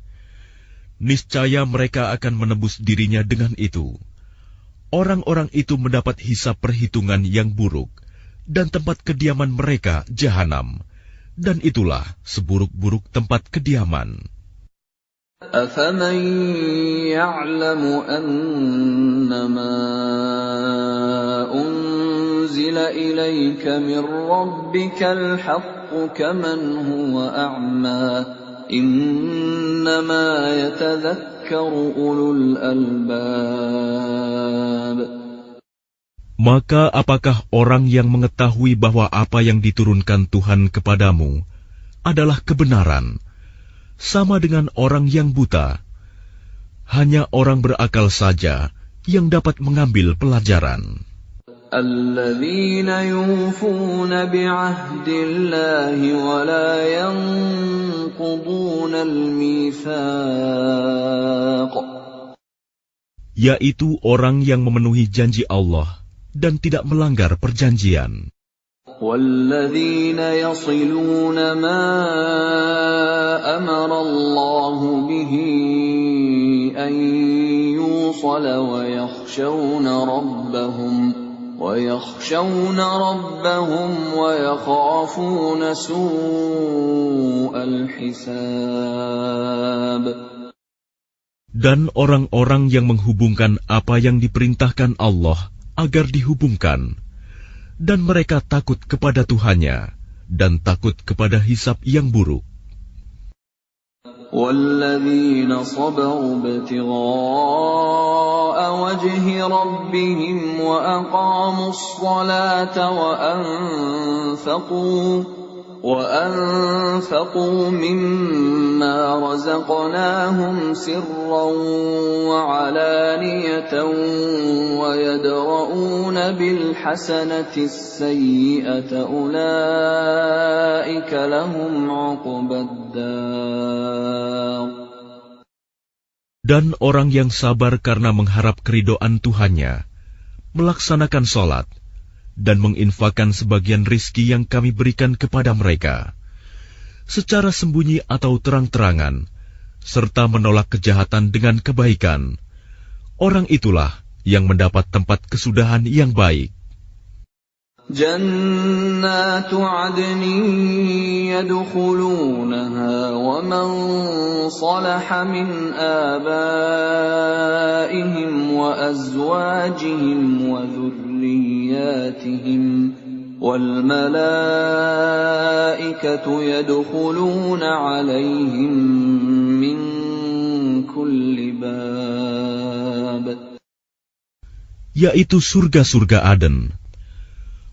niscaya mereka akan menebus dirinya dengan itu. Orang-orang itu mendapat hisab perhitungan yang buruk, dan tempat kediaman mereka jahanam, dan itulah seburuk-buruk tempat kediaman. أَفَمَن يَعْلَمُ أَنَّمَا أُنزِلَ إِلَيْكَ مِن رَّبِّكَ الْحَقُّ كَمَنْ هُوَ أَعْمَىٰ إِنَّمَا يَتَذَكَّرُ أُولُو الْأَلْبَابِ. Maka apakah orang yang mengetahui bahwa apa yang diturunkan Tuhan kepadamu adalah kebenaran, sama dengan orang yang buta? Hanya orang berakal saja yang dapat mengambil pelajaran. الَّذِينَ يُوفُونَ بِعَهْدِ اللَّهِ وَلَا يَنقُضُونَ الْمِيثَاقَ. Yaitu orang yang memenuhi janji Allah dan tidak melanggar perjanjian. وَالَّذِينَ يَصِلُونَ مَا أَمَرَ اللَّهُ بِهِ أَن يُوصَلَ وَيَخْشَوْنَ رَبَّهُمْ وَيَخَافُونَ سُوءَ الْحِسَابِ. Dan orang-orang yang menghubungkan apa yang diperintahkan Allah agar dihubungkan, dan mereka takut kepada Tuhannya dan takut kepada hisab yang buruk. وَالَّذِينَ صَبَرُوا ابْتِغَاءَ وَجْهِ رَبِّهِمْ وَأَقَامُوا الصَّلَاةَ وَأَنفَقُوا مِمَّا رَزَقْنَاهُمْ سِرًّا وَعَلَانِيَةً وَيَدْرَءُونَ بِالْحَسَنَةِ السَّيِّئَةَ أُولَئِكَ لَهُمْ عُقْبَى الدَّارِ. Dan orang yang sabar karena mengharap keridhaan Tuhannya, melaksanakan sholat, dan menginfakkan sebagian rizki yang kami berikan kepada mereka, secara sembunyi atau terang-terangan, serta menolak kejahatan dengan kebaikan, orang itulah yang mendapat tempat kesudahan yang baik. جنات عدن يدخلونها ومن صلح من آبائهم وأزواجهم وذرياتهم والملائكة يدخلون عليهم من كل باب. Yaitu surga-surga Aden.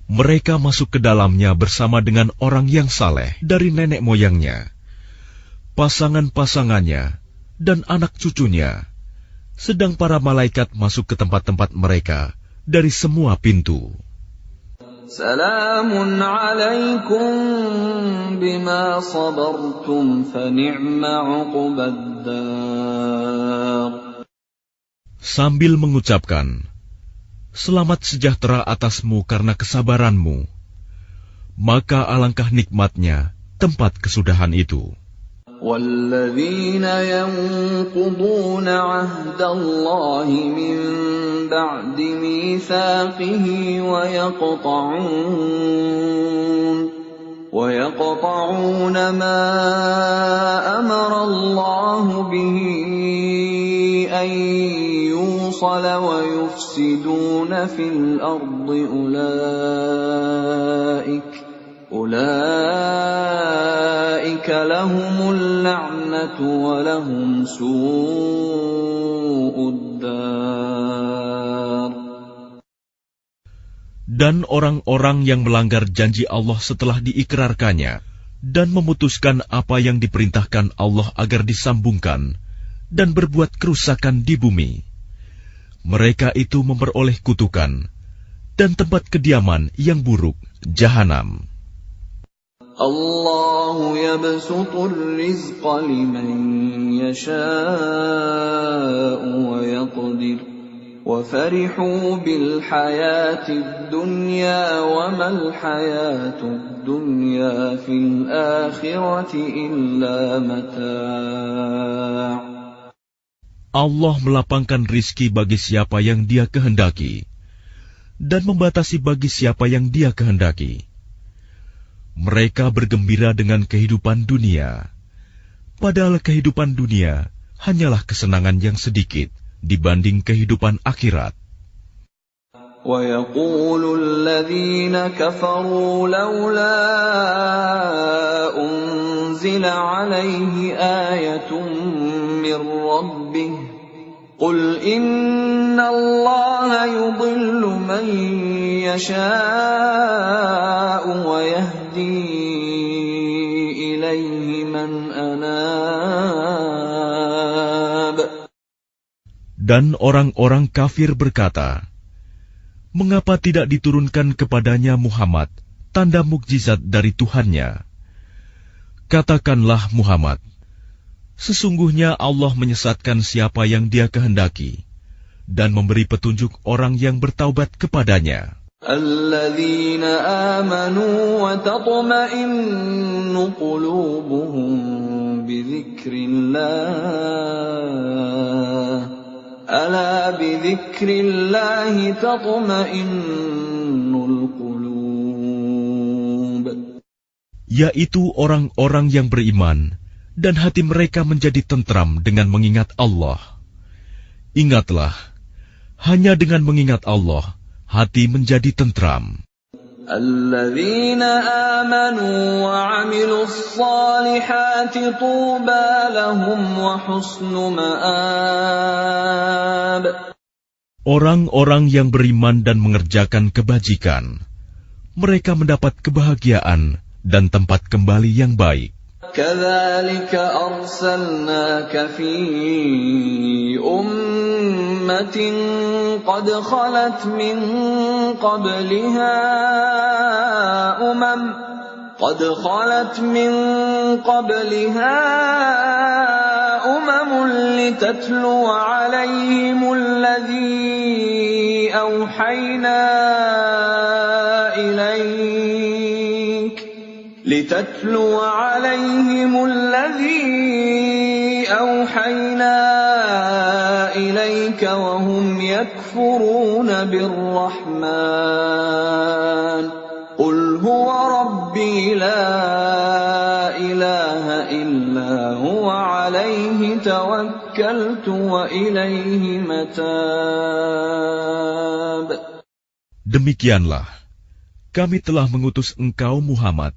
Mereka masuk ke dalamnya bersama dengan orang yang saleh dari nenek moyangnya, pasangan-pasangannya, dan anak cucunya, sedang para malaikat masuk ke tempat-tempat mereka dari semua pintu. Salamun alaikum bima sabartum fa ni'ma uqbaddar. Sambil mengucapkan, selamat sejahtera atasmu karena kesabaranmu, maka alangkah nikmatnya tempat kesudahan itu. وَالَّذِينَ يَنقُضُونَ عَهْدَ اللَّهِ مِن بَعْدِ مِيثَاقِهِ وَيَقْطَعُونَ مَا أَمَرَ اللَّهُ بِهِ أَن يُوصَلَ وَيُفْسِدُونَ فِي الْأَرْضِ أُولَئِكَ لَهُمُ اللَّعْنَةُ وَلَهُمْ سُوءُ الدَّارِ. Dan orang-orang yang melanggar janji Allah setelah diikrarkannya dan memutuskan apa yang diperintahkan Allah agar disambungkan dan berbuat kerusakan di bumi, mereka itu memperoleh kutukan dan tempat kediaman yang buruk, Jahanam. Allahu yabsutur rizqa liman yasha'u wa yaqdir wa farihu bil hayatid dunya wa mal hayatud dunya fil akhirati illa mata'. Allah melapangkan rizki bagi siapa yang Dia kehendaki dan membatasi bagi siapa yang Dia kehendaki. Mereka bergembira dengan kehidupan dunia, padahal kehidupan dunia hanyalah kesenangan yang sedikit dibanding kehidupan akhirat. وَيَقُولُ الَّذِينَ كَفَرُوا لَوْلَا أُنزِلَ عَلَيْهِ آيَةٌ مِّن رَّبِّهِ قُلْ إِنَّ اللَّهَ يُضِلُّ مَن يَشَاءُ وَيَهْدِي إِلَيْهِ مَنْ أَنَابَ. Dan orang-orang kafir berkata, mengapa tidak diturunkan kepadanya Muhammad tanda mukjizat dari Tuhannya? Katakanlah Muhammad, sesungguhnya Allah menyesatkan siapa yang Dia kehendaki dan memberi petunjuk orang yang bertaubat kepadanya. الَّذِينَ آمَنُوا وَتَطْمَئِنُّ قُلُوبُهُم بِذِكْرِ اللَّهِ أَلَا بِذِكْرِ اللَّهِ تَطْمَئِنُّ الْقُلُوبُ. Yaitu orang-orang yang beriman dan hati mereka menjadi tentram dengan mengingat Allah. Ingatlah, hanya dengan mengingat Allah, hati menjadi tentram. الَّذِينَ آمَنُوا وَعَمِلُوا الصَّالِحَاتِ طُوبَى لَهُمْ وَحُسْنُ مَآبٍ. Orang-orang yang beriman dan mengerjakan kebajikan, mereka mendapat kebahagiaan dan tempat kembali yang baik. كَذَلِكَ أَرْسَلْنَاكَ فِي أُمَّةٍ قَدْ خَلَتْ مِن قَبْلِهَا أُمَمٌ لِتَتْلُوَ عَلَيْهِمُ الَّذِي أَوْحَيْنَا إِلَيْكَ وَهُمْ يَكْفُرُونَ بِالرَّحْمَنِ لا إله إلا هو عليه توكلت وإليه متاب. Demikianlah, kami telah mengutus engkau Muhammad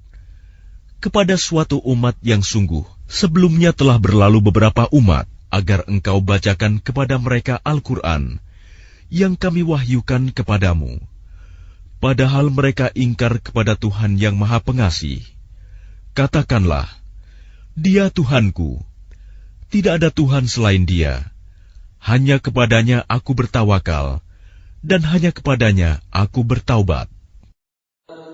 kepada suatu umat yang sungguh sebelumnya telah berlalu beberapa umat, agar engkau bacakan kepada mereka Al-Quran yang kami wahyukan kepadamu. Padahal mereka ingkar kepada Tuhan yang Maha Pengasih. Katakanlah, Dia Tuhanku, tidak ada Tuhan selain Dia. Hanya kepadanya aku bertawakal, dan hanya kepadanya aku bertaubat.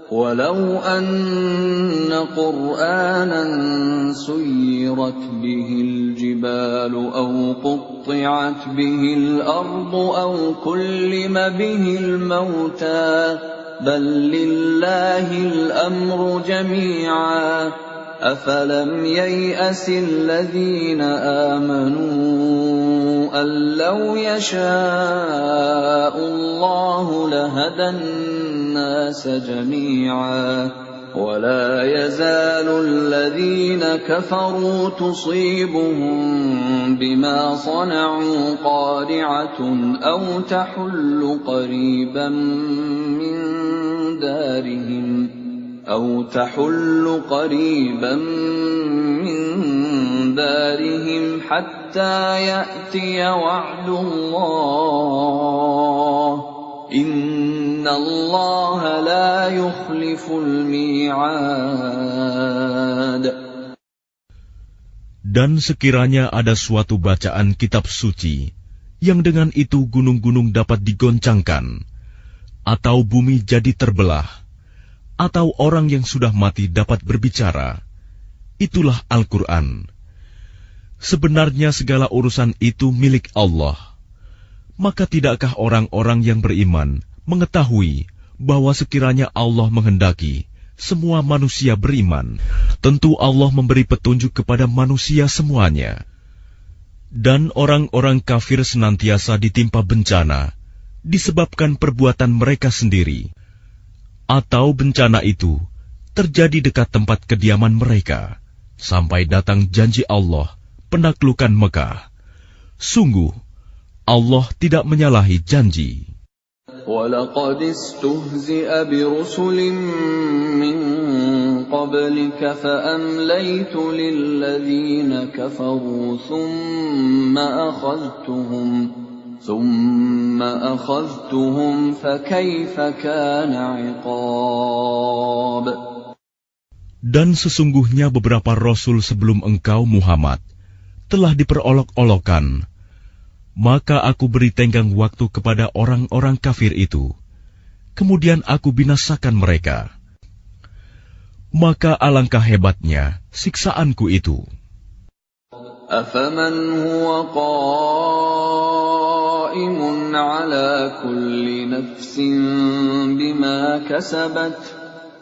Walau anna Qur'anan suyirat bihil jibalu aw qutti'at bihil ardu aw kullima bihil mauta bal lillahil amru jami'a afalam yay'asil ladhina amanu an law yasha'u Allahu lahadan الناس جميعا ولا يزال الذين كفروا تصيبهم بما صنعوا قارعة أو تحل قريبا من دارهم حتى يأتي وعد الله إن الله لا يخلف الميعاد. Dan sekiranya ada suatu bacaan kitab suci yang dengan itu gunung-gunung dapat digoncangkan, atau bumi jadi terbelah, atau orang yang sudah mati dapat berbicara, itulah Al-Quran. Sebenarnya segala urusan itu milik Allah. Maka tidakkah orang-orang yang beriman mengetahui bahwa sekiranya Allah menghendaki semua manusia beriman, tentu Allah memberi petunjuk kepada manusia semuanya. Dan orang-orang kafir senantiasa ditimpa bencana disebabkan perbuatan mereka sendiri, atau bencana itu terjadi dekat tempat kediaman mereka, sampai datang janji Allah penaklukan Mekah. Sungguh, Allah tidak menyalahi janji. وَلَقَدِ اسْتُهْزِئَ بِرُسُلٍ مِّن قَبْلِكَ فَأَمْلَيْتُ لِلَّذِينَ كَفَرُوا ثُمَّ أَخَذْتُهُمْ فَكَيْفَ كَانَ عِقَابِ. Dan sesungguhnya beberapa rasul sebelum engkau Muhammad telah diperolok-olokkan. Maka aku beri tenggang waktu kepada orang-orang kafir itu. Kemudian aku binasakan mereka. Maka alangkah hebatnya siksaanku itu. أَفَمَنْ هُوَ قَائِمٌ عَلَى كُلِّ نَفْسٍ بِمَا كَسَبَتْ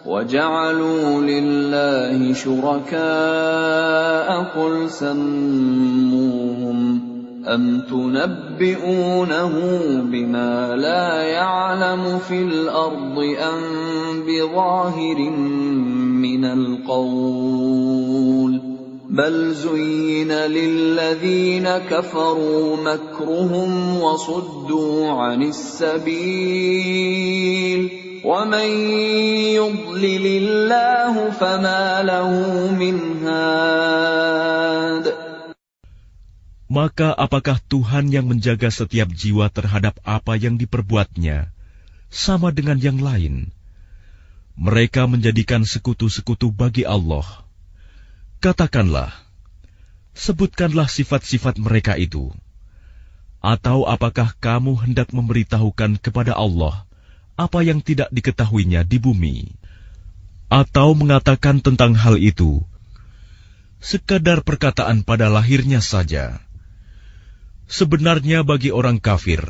وَجَعَلُوا لِلَّهِ شُرَكَاءَ قُلْ سَمُّوهُمْ أَمْ تُنَبِّئُونَهُ بِمَا لَا يَعْلَمُ فِي الْأَرْضِ أَمْ بِظَاهِرٍ مِّنَ الْقَوْلِ بَلْ زُيِّنَ لِلَّذِينَ كَفَرُوا مَكْرُهُمْ وَصُدُّوا عَنِ السَّبِيلِ وَمَن يُضْلِلِ اللَّهُ فَمَا لَهُ مِنْ هَادٍ. Maka apakah Tuhan yang menjaga setiap jiwa terhadap apa yang diperbuatnya sama dengan yang lain? Mereka menjadikan sekutu-sekutu bagi Allah. Katakanlah, sebutkanlah sifat-sifat mereka itu. Atau apakah kamu hendak memberitahukan kepada Allah apa yang tidak diketahuinya di bumi? Atau mengatakan tentang hal itu sekadar perkataan pada lahirnya saja? Sebenarnya bagi orang kafir,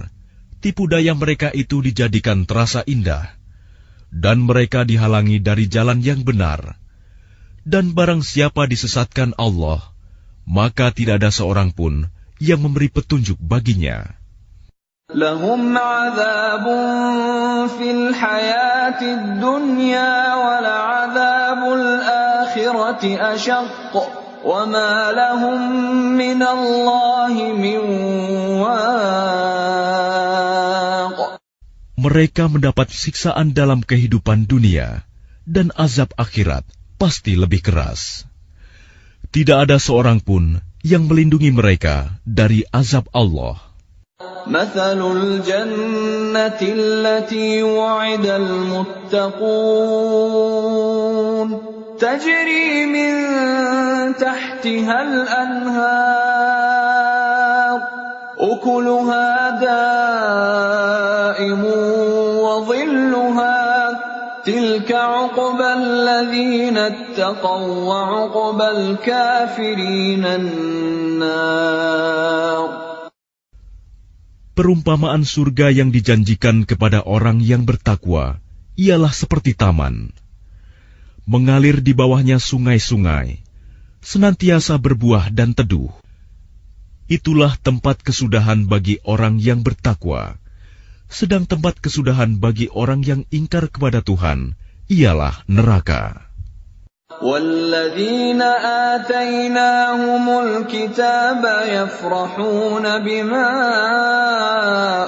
tipu daya mereka itu dijadikan terasa indah, dan mereka dihalangi dari jalan yang benar. Dan barang siapa disesatkan Allah, maka tidak ada seorang pun yang memberi petunjuk baginya. لهم عذاب في الحياة الدنيا ولعذاب الآخرة أشق وما لهم من الله من واق. Mereka mendapat siksaan dalam kehidupan dunia, dan azab akhirat pasti lebih keras. Tidak ada seorang pun yang melindungi mereka dari azab Allah. مثل الجنة التي وعد المتقون تجري من تحتها الأنهار أكلها دائم وظلها تلك عقبى الذين اتقوا وعقبى الكافرين النار. Perumpamaan surga yang dijanjikan kepada orang yang bertakwa ialah seperti taman. Mengalir di bawahnya sungai-sungai, senantiasa berbuah dan teduh. Itulah tempat kesudahan bagi orang yang bertakwa. Sedang tempat kesudahan bagi orang yang ingkar kepada Tuhan ialah neraka. وَالَّذِينَ آتَيْنَاهُمُ الْكِتَابَ يَفْرَحُونَ بِمَا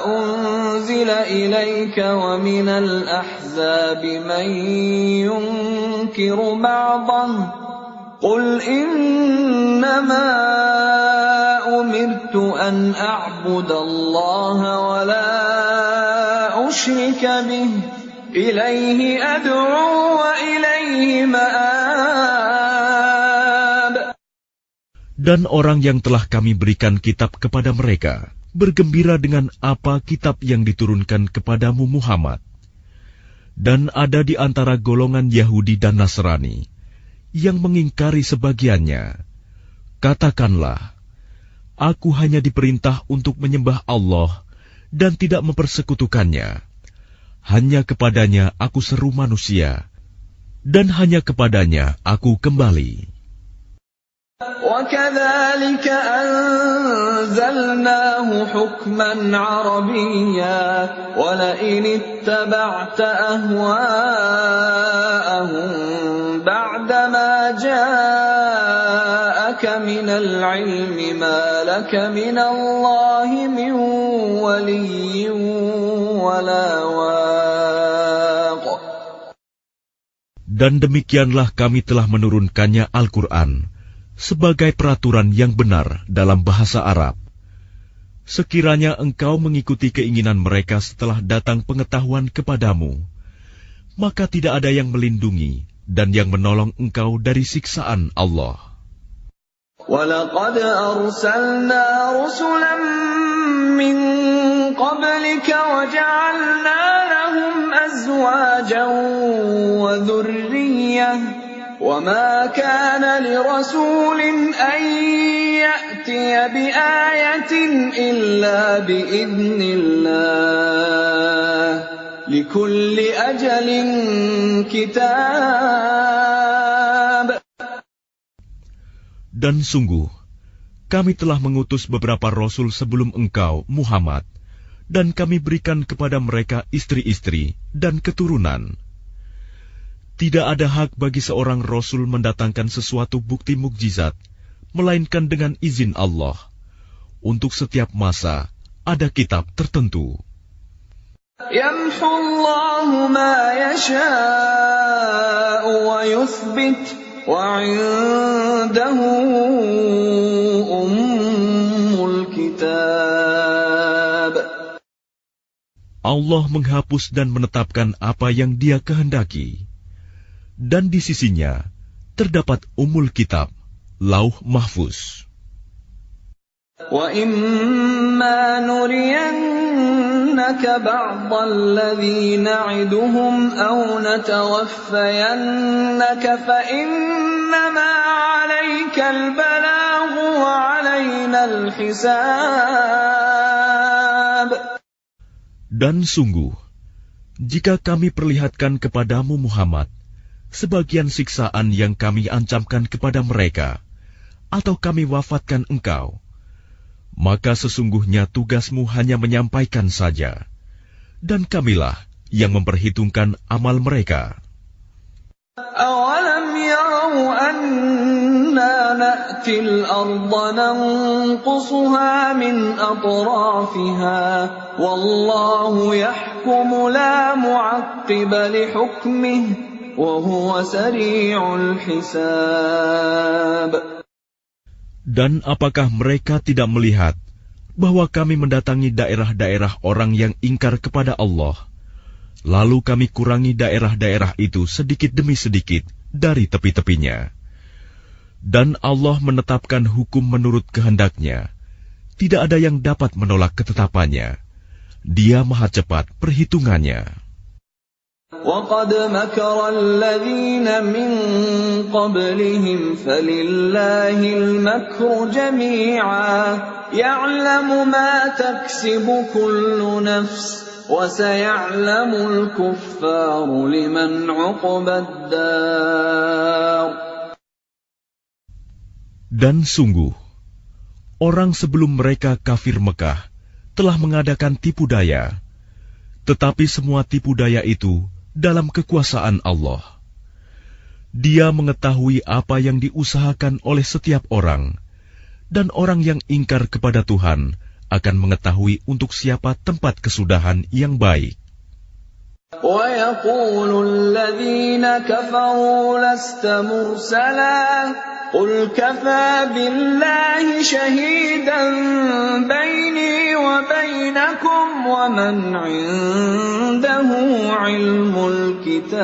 أُنْزِلَ إِلَيْكَ وَمِنَ الْأَحْزَابِ مَنْ يُنْكِرُ بَعْضَهُ قُلْ إِنَّمَا أُمِرْتُ أَنْ أَعْبُدَ اللَّهَ وَلَا أُشْرِكَ بِهِ إِلَيْهِ أَدْعُو وَإِلَيْهِ مَآبِ. Dan orang yang telah kami berikan kitab kepada mereka bergembira dengan apa kitab yang diturunkan kepadamu Muhammad. Dan ada di antara golongan Yahudi dan Nasrani yang mengingkari sebagiannya. Katakanlah, aku hanya diperintah untuk menyembah Allah dan tidak mempersekutukannya. Hanya kepadanya aku seru manusia, dan hanya kepadanya aku kembali. وَكَذَلِكَ أَنزَلْنَاهُ حُكْمًا عَرَبِيًّا وَلَئِنِ اتَّبَعْتَ أَهْوَاءَهُمْ بَعْدَمَا جَاءَكَ مِنَ الْعِلْمِ مَا لَكَ مِنَ اللَّهِ مِنْ وَلِيٍّ وَلَا وَاقٍ. Dan demikianlah kami telah menurunkannya Al-Quran sebagai peraturan yang benar dalam bahasa Arab. Sekiranya engkau mengikuti keinginan mereka setelah datang pengetahuan kepadamu, maka tidak ada yang melindungi dan yang menolong engkau dari siksaan Allah. وَلَقَدْ أَرْسَلْنَا رُسُلًا مِّن قَبْلِكَ وَجَعَلْنَا لَهُمْ أَزْوَاجًا وَذُرِّيَّةً وَمَا كَانَ لِرَسُولٍ أَن يَأْتِيَ بِآيَةٍ إِلَّا بِإِذْنِ اللَّهِ لِكُلِّ أَجَلٍ كِتَابٌ. Dan sungguh, kami telah mengutus beberapa rasul sebelum engkau, Muhammad, dan kami berikan kepada mereka istri-istri dan keturunan. Tidak ada hak bagi seorang rasul mendatangkan sesuatu bukti mukjizat, melainkan dengan izin Allah. Untuk setiap masa, ada kitab tertentu. يَمْحُو اللَّهُ مَا يَشَاءُ وَيُثْبِتُ وَعِندَهُ أُمُّ الْكِتَابِ. Allah menghapus dan menetapkan apa yang Dia kehendaki. Dan di sisinya terdapat Ummul Kitab, Lauh Mahfuz. وَإِمَّا نُرِيَنَّكَ بَعْضَ الَّذِي نَعِدُهُمْ أَوْ نَتَوَفَّيَنَّكَ فَإِنَّمَا عَلَيْكَ الْبَلَاغُ وَعَلَيْنَا الْحِسَابُ. Dan sungguh, jika kami perlihatkan kepadamu Muhammad sebagian siksaan yang kami ancamkan kepada mereka, atau kami wafatkan engkau, maka sesungguhnya tugasmu hanya menyampaikan saja, dan kamilah yang memperhitungkan amal mereka. أَوَلَمْ يَرَوْا أَنَّا نَأْتِي الْأَرْضَ نَنقُصُهَا مِنْ أَطْرَافِهَا وَاللَّهُ يَحْكُمُ لَا مُعَقِّبَ لِحُكْمِهِ وَهُوَ سَرِيعُ الْحِسَابِ. Dan apakah mereka tidak melihat bahwa kami mendatangi daerah-daerah orang yang ingkar kepada Allah, lalu kami kurangi daerah-daerah itu sedikit demi sedikit dari tepi-tepinya. Dan Allah menetapkan hukum menurut kehendaknya. Tidak ada yang dapat menolak ketetapannya. Dia maha cepat perhitungannya. وَقَدْ مَكَرَ الَّذِينَ مِنْ قَبْلِهِمْ فَلِلَّهِ الْمَكْرُ جَمِيعًا يَعْلَمُ مَا تَكْسِبُ كُلُّ نَفْسٍ وَسَيَعْلَمُ الْكُفَّارُ لِمَنْ عُقْبَى الدَّارِ. Dan sungguh, orang sebelum mereka kafir Mekah telah mengadakan tipu daya, tetapi semua tipu daya itu dalam kekuasaan Allah. Dia mengetahui apa yang diusahakan oleh setiap orang, dan orang yang ingkar kepada Tuhan akan mengetahui untuk siapa tempat kesudahan yang baik. وَيَقُولُ الَّذِينَ كَفَرُوا لَسْتَ مُرْسَلًا قُلْ كَفَى بِاللَّهِ شَهِيدًا بَيْنِي وَبَيْنَكُمْ وَمَنْ عِندَهُ عِلْمُ الْكِتَابِ.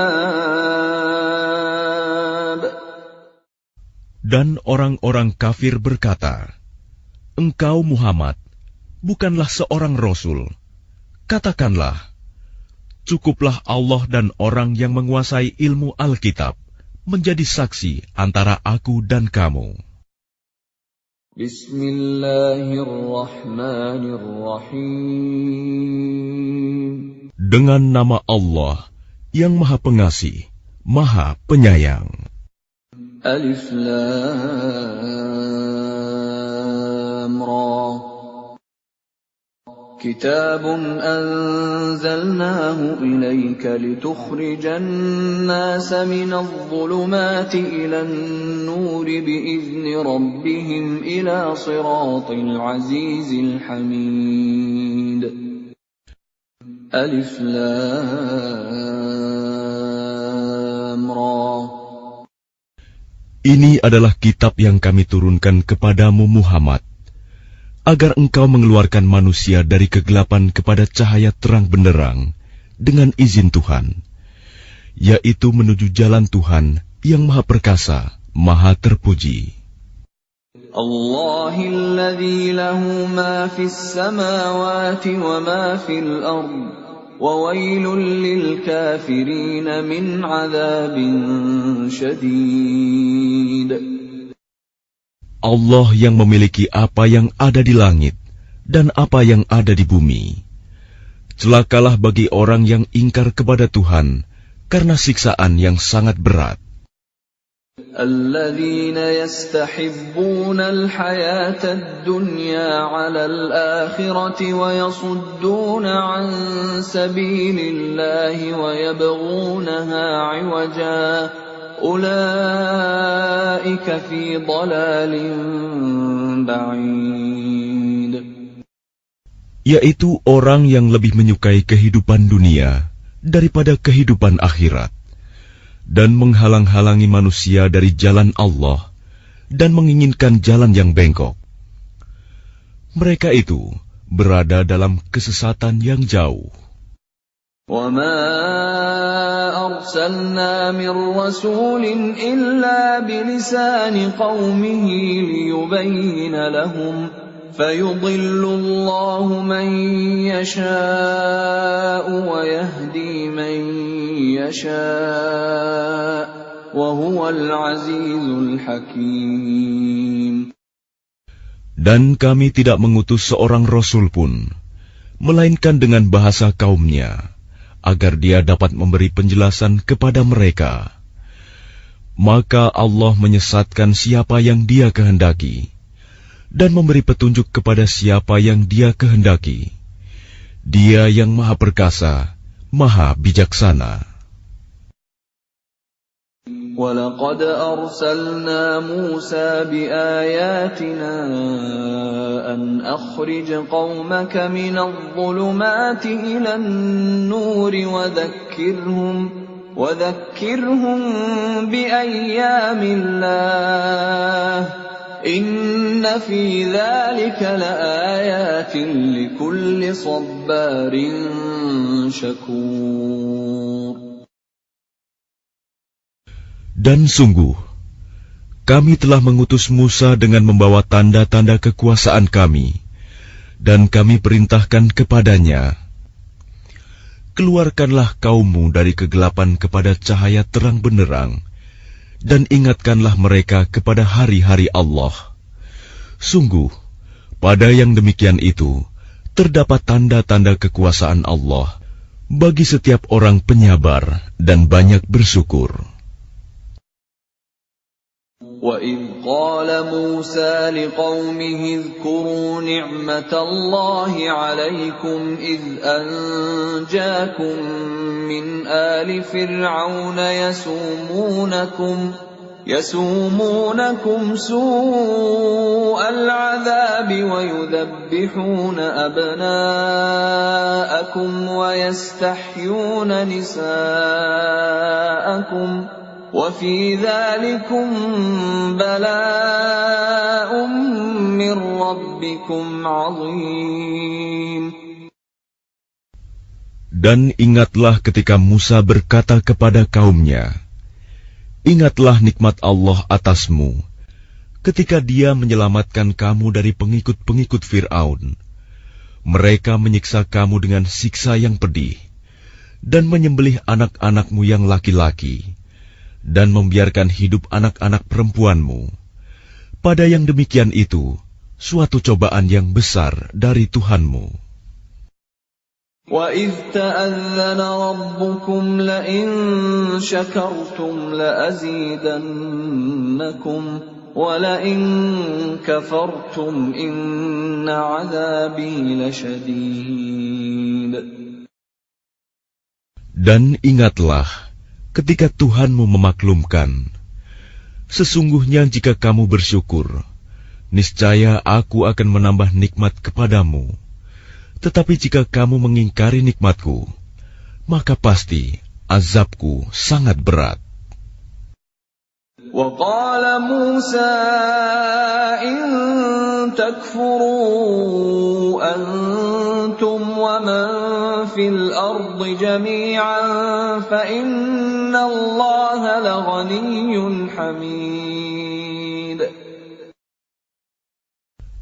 Dan orang-orang kafir berkata, "Engkau Muhammad bukanlah seorang rasul." Katakanlah, cukuplah Allah dan orang yang menguasai ilmu Alkitab menjadi saksi antara aku dan kamu. Bismillahirrahmanirrahim. Dengan nama Allah yang Maha Pengasih, Maha Penyayang. Alif Lam Ra. كتاب أنزلناه إليك لتخرج الناس من الظلمات إلى النور بإذن ربهم إلى صراط العزيز الحميد. ألف لام را. Ini adalah kitab yang kami turunkan kepadamu Muhammad, agar engkau mengeluarkan manusia dari kegelapan kepada cahaya terang benderang dengan izin Tuhan, yaitu menuju jalan Tuhan yang Maha Perkasa, Maha Terpuji. Allahilladzi lahu ma fis samawati wa ma fil ard, wa wailul lil kafirin min adzabin syadid. Allah yang memiliki apa yang ada di langit dan apa yang ada di bumi. Celakalah bagi orang yang ingkar kepada Tuhan karena siksaan yang sangat berat. Alladzina yastahibbuna al-hayata ad-dunya 'ala al-akhirati wa yasudduna 'an sabilillahi wa yabghunaha 'iwaja. Ulaika fi dhalalin ba'id. Yaitu orang yang lebih menyukai kehidupan dunia daripada kehidupan akhirat, dan menghalang-halangi manusia dari jalan Allah dan menginginkan jalan yang bengkok. Mereka itu berada dalam kesesatan yang jauh. وَمَا أَرْسَلْنَا مِن رَّسُولٍ إِلَّا بِلِسَانِ قَوْمِهِ لِيُبَيِّنَ لَهُمْ فَيُضِلُّ اللَّهُ مَن يَشَاءُ وَيَهْدِي مَن يَشَاءُ وَهُوَ الْعَزِيزُ الْحَكِيمُ. Dan kami tidak mengutus seorang rasul pun, melainkan dengan bahasa kaumnya, agar dia dapat memberi penjelasan kepada mereka. Maka Allah menyesatkan siapa yang Dia kehendaki, dan memberi petunjuk kepada siapa yang Dia kehendaki. Dia yang Maha Perkasa, Maha Bijaksana. وَلَقَدْ أَرْسَلْنَا مُوسَى بِآيَاتِنَا أَنْ أَخْرِجْ قَوْمَكَ مِنَ الظُّلُمَاتِ إِلَى النُّورِ وَذَكِّرْهُمْ بِأَيَّامِ اللَّهِ إِنَّ فِي ذَلِكَ لَآيَاتٍ لِكُلِّ صَبَّارٍ شَكُورٍ. Dan sungguh, kami telah mengutus Musa dengan membawa tanda-tanda kekuasaan kami, dan kami perintahkan kepadanya, keluarkanlah kaummu dari kegelapan kepada cahaya terang benderang, dan ingatkanlah mereka kepada hari-hari Allah. Sungguh, pada yang demikian itu, terdapat tanda-tanda kekuasaan Allah bagi setiap orang penyabar dan banyak bersyukur. وَإِذْ قَالَ مُوسَى لِقَوْمِهِ اذْكُرُوا نِعْمَةَ اللَّهِ عَلَيْكُمْ إِذْ أَنْجَاكُمْ مِنْ آلِ فِرْعَوْنَ يَسُومُونَكُمْ سُوءَ الْعَذَابِ وَيُذَبِّحُونَ أَبْنَاءَكُمْ وَيَسْتَحْيُونَ نِسَاءَكُمْ وَفِي ذَلِكُمْ بَلَاءٌ مِّن رَّبِّكُمْ عَظِيمٌ. Dan ingatlah ketika Musa berkata kepada kaumnya, ingatlah nikmat Allah atasmu, ketika Dia menyelamatkan kamu dari pengikut-pengikut Fir'aun. Mereka menyiksa kamu dengan siksa yang pedih, dan menyembelih anak-anakmu yang laki-laki, dan membiarkan hidup anak-anak perempuanmu. Pada yang demikian itu, suatu cobaan yang besar dari Tuhanmu. وَإِذْ تَأَذَّنَ رَبُّكُمْ لَئِن شَكَرْتُمْ لَأَزِيدَنَّكُمْ وَلَئِن كَفَرْتُمْ إِنَّ عَذَابِي لَشَدِيدٌ. Dan ingatlah ketika Tuhanmu memaklumkan, sesungguhnya jika kamu bersyukur, niscaya Aku akan menambah nikmat kepadamu. Tetapi jika kamu mengingkari nikmatku, maka pasti azabku sangat berat. وَقَالَ مُوسَى إِن تَكْفُرُوا أَنْتُمْ وَمَنْ فِي الْأَرْضِ جَمِيعًا فَإِنَّ اللَّهَ لَغَنِيٌّ حَمِيدٌ.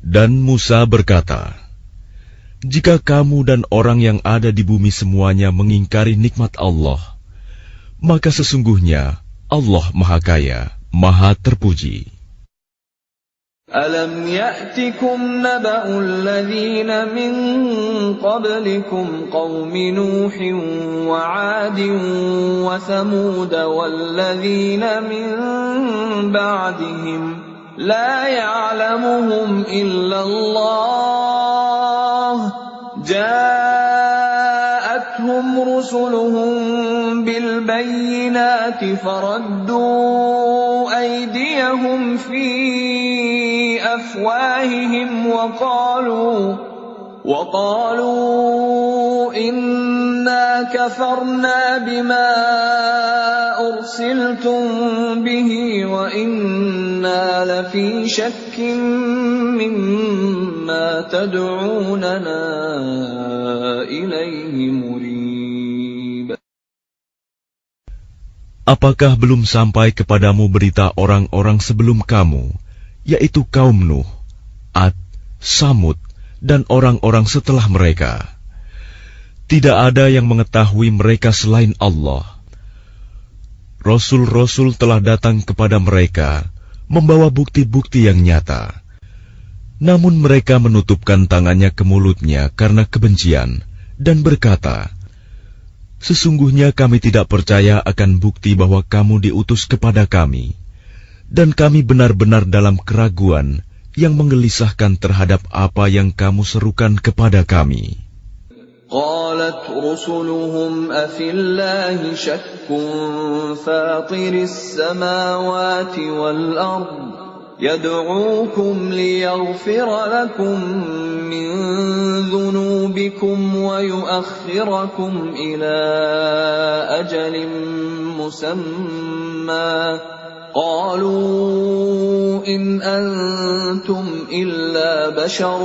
Dan Musa berkata, jika kamu dan orang yang ada di bumi semuanya mengingkari nikmat Allah, maka sesungguhnya Allah Maha Kaya, Maha Terpuji. أَلَمْ يَأْتِكُمْ نَبَأُ الَّذِينَ مِنْ قَبْلِكُمْ قَوْمِ نُوحٍ وَعَادٍ وَثَمُودَ وَالَّذِينَ مِنْ بَعْدِهِمْ لَا يَعْلَمُهُمْ إِلَّا اللَّهُ جَاءَتْهُمْ رُسُلُهُم بِالْبَيِّنَاتِ فَرَدُّوا أَيْدِيَهُمْ فِي أَفْوَاهِهِمْ وَقَالُوا إِنَّا كَفَرْنَا بِمَا أُرْسِلْتُمْ بِهِ وَإِنَّا لَفِي شَكٍّ مِّمَّا تَدْعُونَنَا إِلَيْهِ مُرِيبٍ. Apakah belum sampai kepadamu berita orang-orang sebelum kamu, yaitu kaum Nuh, Ad, Samud, dan orang-orang setelah mereka? Tidak ada yang mengetahui mereka selain Allah. Rasul-rasul telah datang kepada mereka, membawa bukti-bukti yang nyata. Namun mereka menutupkan tangannya ke mulutnya karena kebencian, dan berkata, sesungguhnya kami tidak percaya akan bukti bahwa kamu diutus kepada kami, dan kami benar-benar dalam keraguan yang menggelisahkan terhadap apa yang kamu serukan kepada kami. قالت رسلهم أفي الله شك فاطر السماوات والأرض يدعوكم ليغفر لكم من ذنوبكم ويؤخركم إلى أجل مسمى قالوا إن أنتم إلا بشر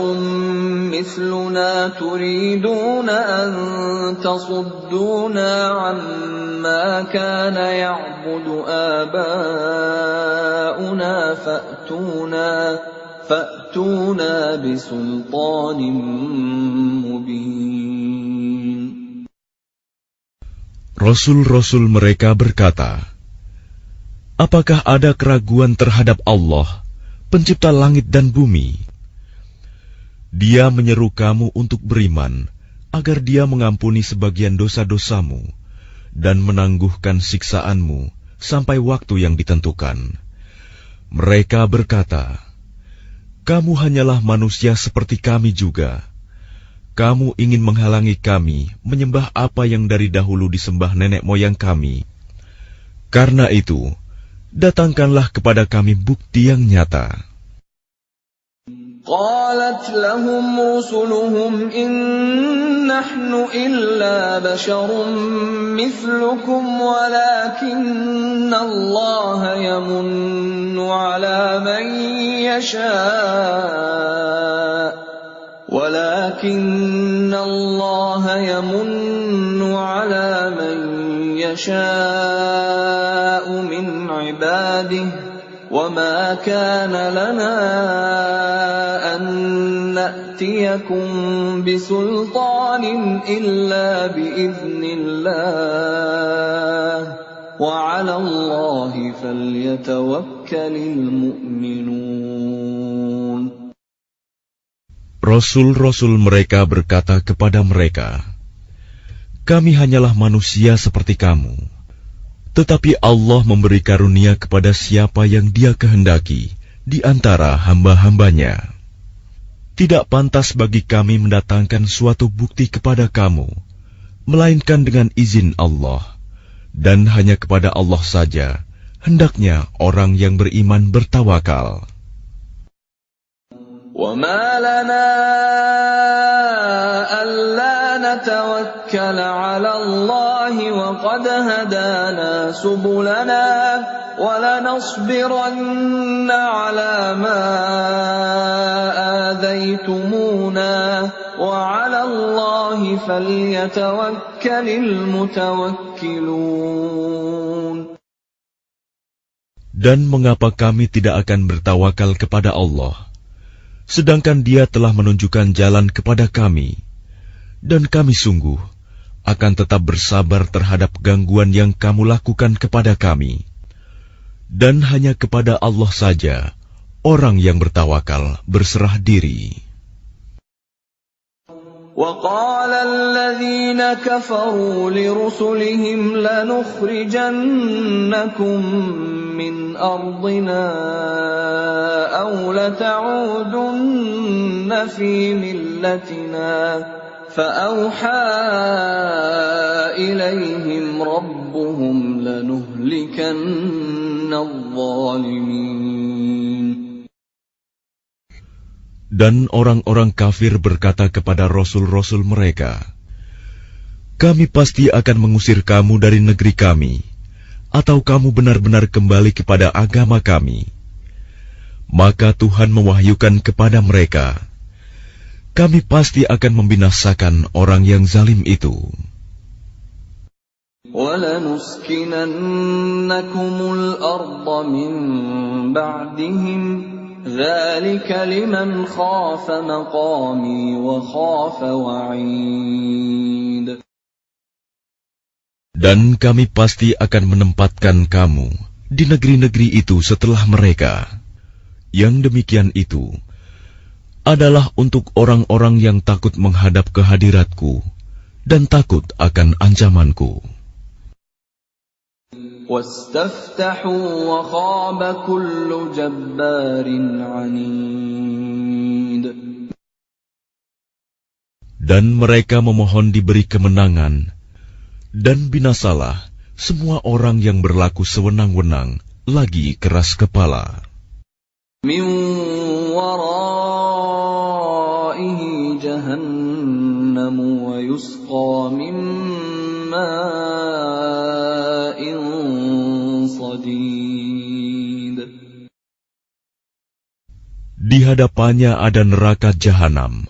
مثلنا تريدون أن تصدونا عما كان يعبد آباؤنا فأتونا بسلطان مبين. Rasul-rasul mereka berkata, apakah ada keraguan terhadap Allah, pencipta langit dan bumi? Dia menyeru kamu untuk beriman, agar Dia mengampuni sebagian dosa-dosamu dan menangguhkan siksaanmu sampai waktu yang ditentukan. Mereka berkata, kamu hanyalah manusia seperti kami juga. Kamu ingin menghalangi kami menyembah apa yang dari dahulu disembah nenek moyang kami. Karena itu, datangkanlah kepada kami bukti yang nyata. قالت لهم رسلهم إن نحن إلا بشر مثلكم ولكن الله يمن على من يشاء من عباده وما كان لنا أن نأتيكم بسلطان إلا بإذن الله وعلى الله فليتوكل المؤمنون. Rasul-rasul mereka berkata kepada mereka, kami hanyalah manusia seperti kamu. Tetapi Allah memberi karunia kepada siapa yang Dia kehendaki di antara hamba-hambanya. Tidak pantas bagi kami mendatangkan suatu bukti kepada kamu, melainkan dengan izin Allah, dan hanya kepada Allah saja hendaknya orang yang beriman bertawakal. وَمَا لَنَا أَلَّا نَتَوَكَّلَ عَلَى اللَّهِ وَقَدْ هَدَانَا سُبُلَنَا وَلَنَصْبِرَنَّ عَلَى مَا آذَيْتُمُونَا وَعَلَى اللَّهِ فَلْيَتَوَكَّلِ الْمُتَوَكِّلُونَ. Dan mengapa kami tidak akan bertawakal kepada Allah, sedangkan Dia telah menunjukkan jalan kepada kami, dan kami sungguh akan tetap bersabar terhadap gangguan yang kamu lakukan kepada kami. Dan hanya kepada Allah saja orang yang bertawakal berserah diri. وَقَالَ الَّذِينَ كَفَرُوا لِرُسُلِهِمْ لَنُخْرِجَنَّكُمْ مِنْ أَرْضِنَا أَوْ لَتَعُودُنَّ فِي مِلَّتِنَا فَأَوْحَى إِلَيْهِمْ رَبُّهُمْ لَنُهْلِكَنَّ الظَّالِمِينَ. Dan orang-orang kafir berkata kepada rasul-rasul mereka, kami pasti akan mengusir kamu dari negeri kami, atau kamu benar-benar kembali kepada agama kami. Maka Tuhan mewahyukan kepada mereka, kami pasti akan membinasakan orang yang zalim itu. وَلَنُسْكِنَنَّكُمُ الْأَرْضَ مِنْ بَعْدِهِمْ ذَلِكَ لِمَنْ خَافَ مَقَامِي وَخَافَ وَعِيدِ. Dan kami pasti akan menempatkan kamu di negeri-negeri itu setelah mereka. Yang demikian itu adalah untuk orang-orang yang takut menghadap kehadiratku dan takut akan ancamanku. واستفتحوا وخاب كل جبار عنيد. Dan mereka memohon diberi kemenangan, dan binasalah semua orang yang berlaku sewenang-wenang lagi keras kepala. Min waraihi jahannam wa yusqa min ma'in sadid. Di hadapannya ada neraka jahanam,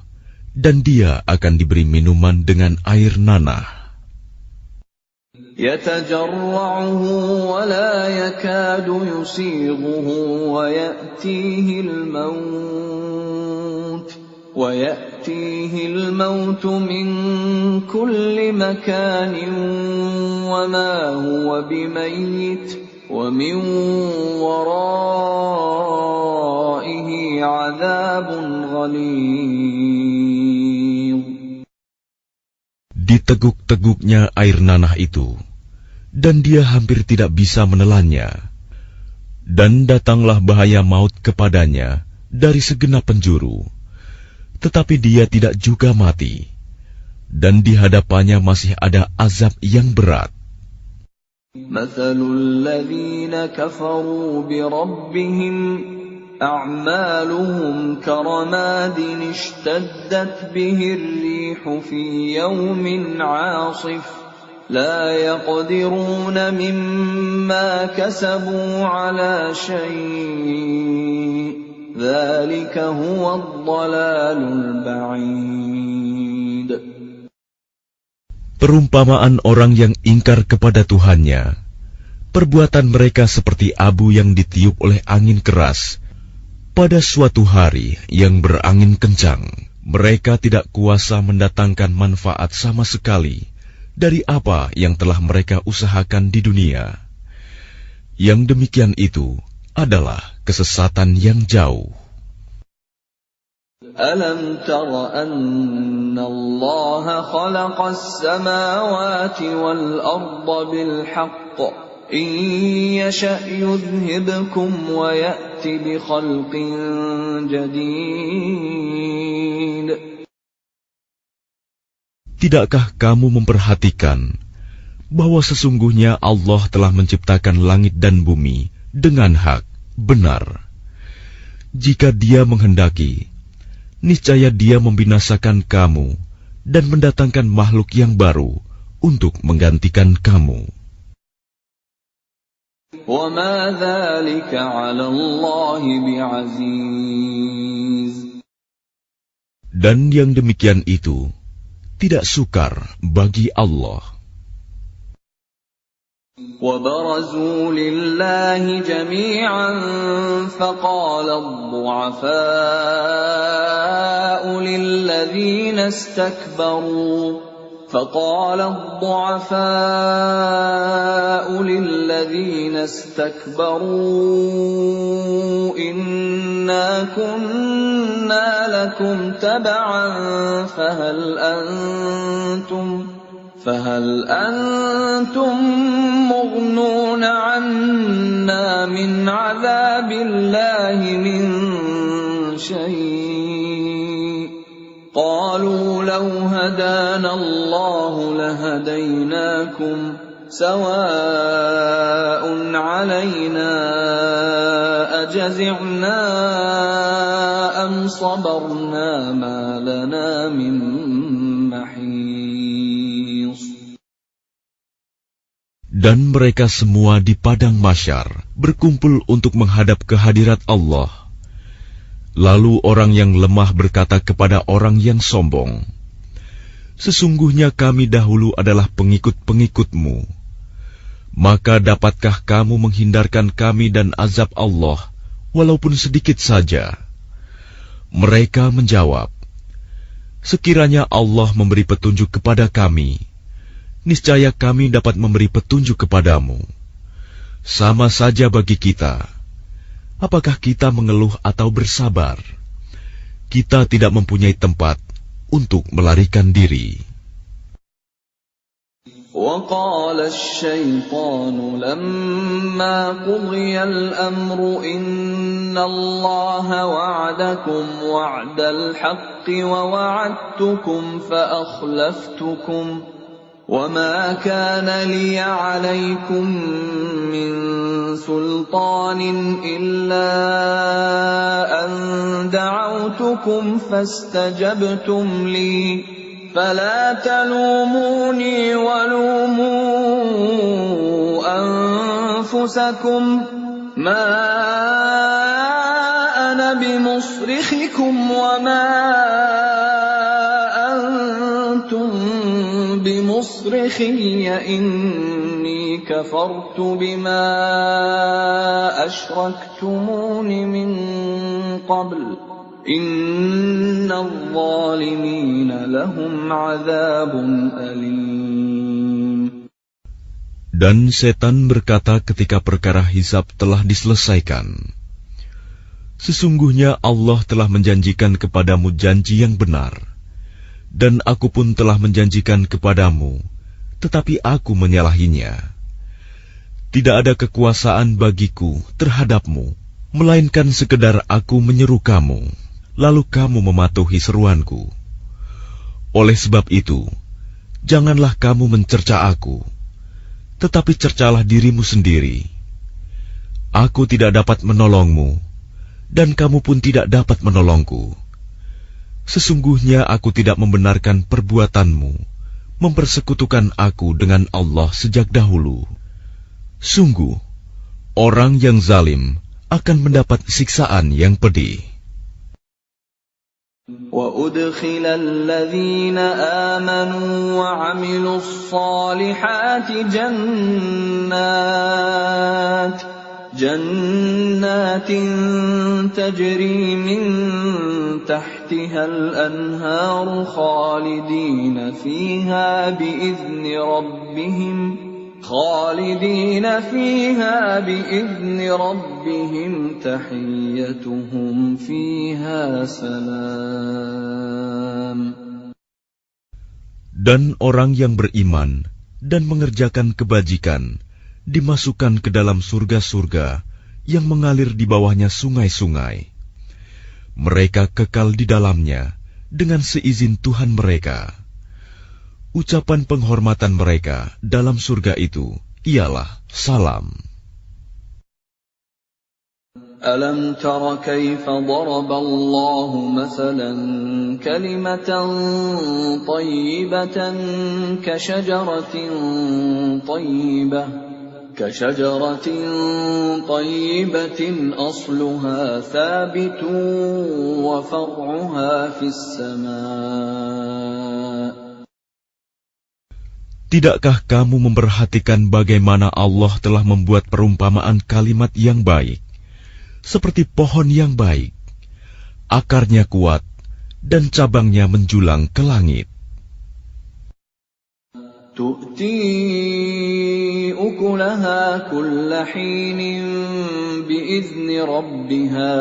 dan dia akan diberi minuman dengan air nanah. يتجرعه ولا يكاد يسيغه ويأتيه الموت من كل مكان وما هو بميت ومن ورائه عذاب غليظ. Diteguk-teguknya air nanah itu, dan dia hampir tidak bisa menelannya. Dan datanglah bahaya maut kepadanya dari segenap penjuru, tetapi dia tidak juga mati, dan di hadapannya masih ada azab yang berat. مثل الذين كفروا بربهم أعمالهم كرماد اشتدت به الريح في يوم عاصف لا يقدرون مما كسبوا على شيء ذلك هو الضلال البعيد. Perumpamaan orang yang ingkar kepada Tuhannya, perbuatan mereka seperti abu yang ditiup oleh angin keras pada suatu hari yang berangin kencang. Mereka tidak kuasa mendatangkan manfaat sama sekali dari apa yang telah mereka usahakan di dunia. Yang demikian itu adalah kesesatan yang jauh. أَلَمْ تَرَ أَنَّ اللَّهَ خَلَقَ السَّمَاوَاتِ وَالْأَرْضَ بِالْحَقِّ إِنْ يَشَأْ يُذْهِبْكُمْ وَيَأْتِ بِخَلْقٍ جَدِيدٍ. Tidakkah kamu memperhatikan bahwa sesungguhnya Allah telah menciptakan langit dan bumi dengan hak, benar? Jika Dia menghendaki, niscaya Dia membinasakan kamu dan mendatangkan makhluk yang baru untuk menggantikan kamu. وَمَا ذَلِكَ عَلَى اللَّهِ بِعَزِيزٍ. Dan yang demikian itu tidak sukar bagi Allah. وَبَرَزُوا لِلَّهِ جَمِيعًا فَقَالَ الضُّعَفَاءُ لِلَّذِينَ اسْتَكْبَرُوا إِنَّا كُنَّا لَكُمْ تَبَعًا فهل أنتم مغنون عنا من عذاب الله من شيء قالوا لو هدانا الله لهديناكم سواء علينا أجزعنا أم صبرنا ما لنا من محيص. Dan mereka semua di padang mahsyar berkumpul untuk menghadap kehadirat Allah. Lalu orang yang lemah berkata kepada orang yang sombong, "Sesungguhnya kami dahulu adalah pengikut-pengikutmu. Maka dapatkah kamu menghindarkan kami dan azab Allah, walaupun sedikit saja?" Mereka menjawab, "Sekiranya Allah memberi petunjuk kepada kami, niscaya kami dapat memberi petunjuk kepadamu. Sama saja bagi kita. Apakah kita mengeluh atau bersabar? Kita tidak mempunyai tempat untuk melarikan diri." وقال الشيطان لما قضي الأمر إن الله وعدكم وعد الحق ووعدتكم فأخلفتكم وما كان لي عليكم من سلطان إلا أن دعوتكم فاستجبتم لي فلا تلوموني ولوموا أنفسكم ما أنا بمصرخكم وما أنتم بمصرخي إني كفرت بما أشركتمون من قبل إن الظالمين لهم عذاب أليم. Dan setan berkata ketika perkara hisab telah diselesaikan, sesungguhnya Allah telah menjanjikan kepadamu janji yang benar, dan aku pun telah menjanjikan kepadamu, tetapi aku menyalahinya. Tidak ada kekuasaan bagiku terhadapmu, melainkan sekedar aku menyeru kamu, lalu kamu mematuhi seruanku. Oleh sebab itu, janganlah kamu mencerca aku, tetapi cercalah dirimu sendiri. Aku tidak dapat menolongmu, dan kamu pun tidak dapat menolongku. Sesungguhnya aku tidak membenarkan perbuatanmu, mempersekutukan aku dengan Allah sejak dahulu. Sungguh, orang yang zalim akan mendapat siksaan yang pedih. وَأُدْخِلَ الَّذِينَ آمَنُوا وَعَمِلُوا الصَّالِحَاتِ جَنَّاتٍ تَجْرِي مِن تَحْتِهَا الْأَنْهَارُ خَالِدِينَ فِيهَا بِإِذْنِ رَبِّهِمْ تَحِيَّتُهُمْ فِيهَا سَلَامٌ. Dan orang yang beriman dan mengerjakan kebajikan dimasukkan ke dalam surga-surga yang mengalir di bawahnya sungai-sungai. Mereka kekal di dalamnya dengan seizin Tuhan mereka. Ucapan penghormatan mereka dalam surga itu ialah salam. أَلَمْ تَرَ كَيْفَ ضَرَبَ اللَّهُ مَثَلًا كَلِمَةً طَيِّبَةً كَشَجَرَةٍ طَيِّبَةٍ أَصْلُهَا ثَابِتٌ وَفَرْعُهَا فِي السَّمَاءِ. Tidakkah kamu memperhatikan bagaimana Allah telah membuat perumpamaan kalimat yang baik, seperti pohon yang baik, akarnya kuat, dan cabangnya menjulang ke langit. تُؤْتِي أُكُلَهَا كُلَّ حِينٍ بِإِذْنِ رَبِّهَا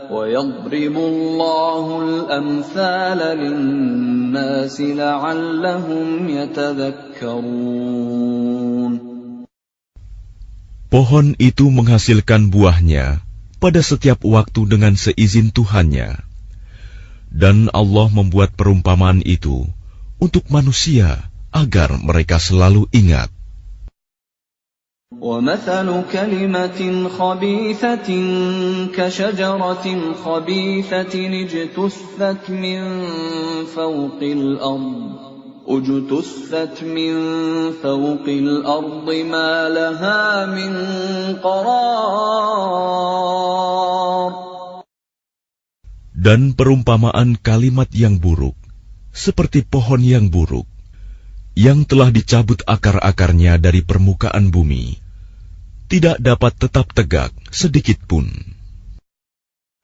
وَيَضْرِبُ اللَّهُ الْأَمْثَالَ لِلنَّاسِ لَعَلَّهُمْ يَتَذَكَّرُونَ. Pohon itu menghasilkan buahnya pada setiap waktu dengan seizin Tuhannya. Dan Allah membuat perumpamaan itu untuk manusia agar mereka selalu ingat. وَمَثَلُ كَلِمَةٍ خَبِيثَةٍ كَشَجَرَةٍ خَبِيثَةٍ اجْتُثَّتْ مِنْ فَوْقِ الْأَرْضِ مَا لَهَا مِنْ قَرَارٍ. Dan perumpamaan kalimat yang buruk, seperti pohon yang buruk, yang telah dicabut akar-akarnya dari permukaan bumi, tidak dapat tetap tegak sedikit pun.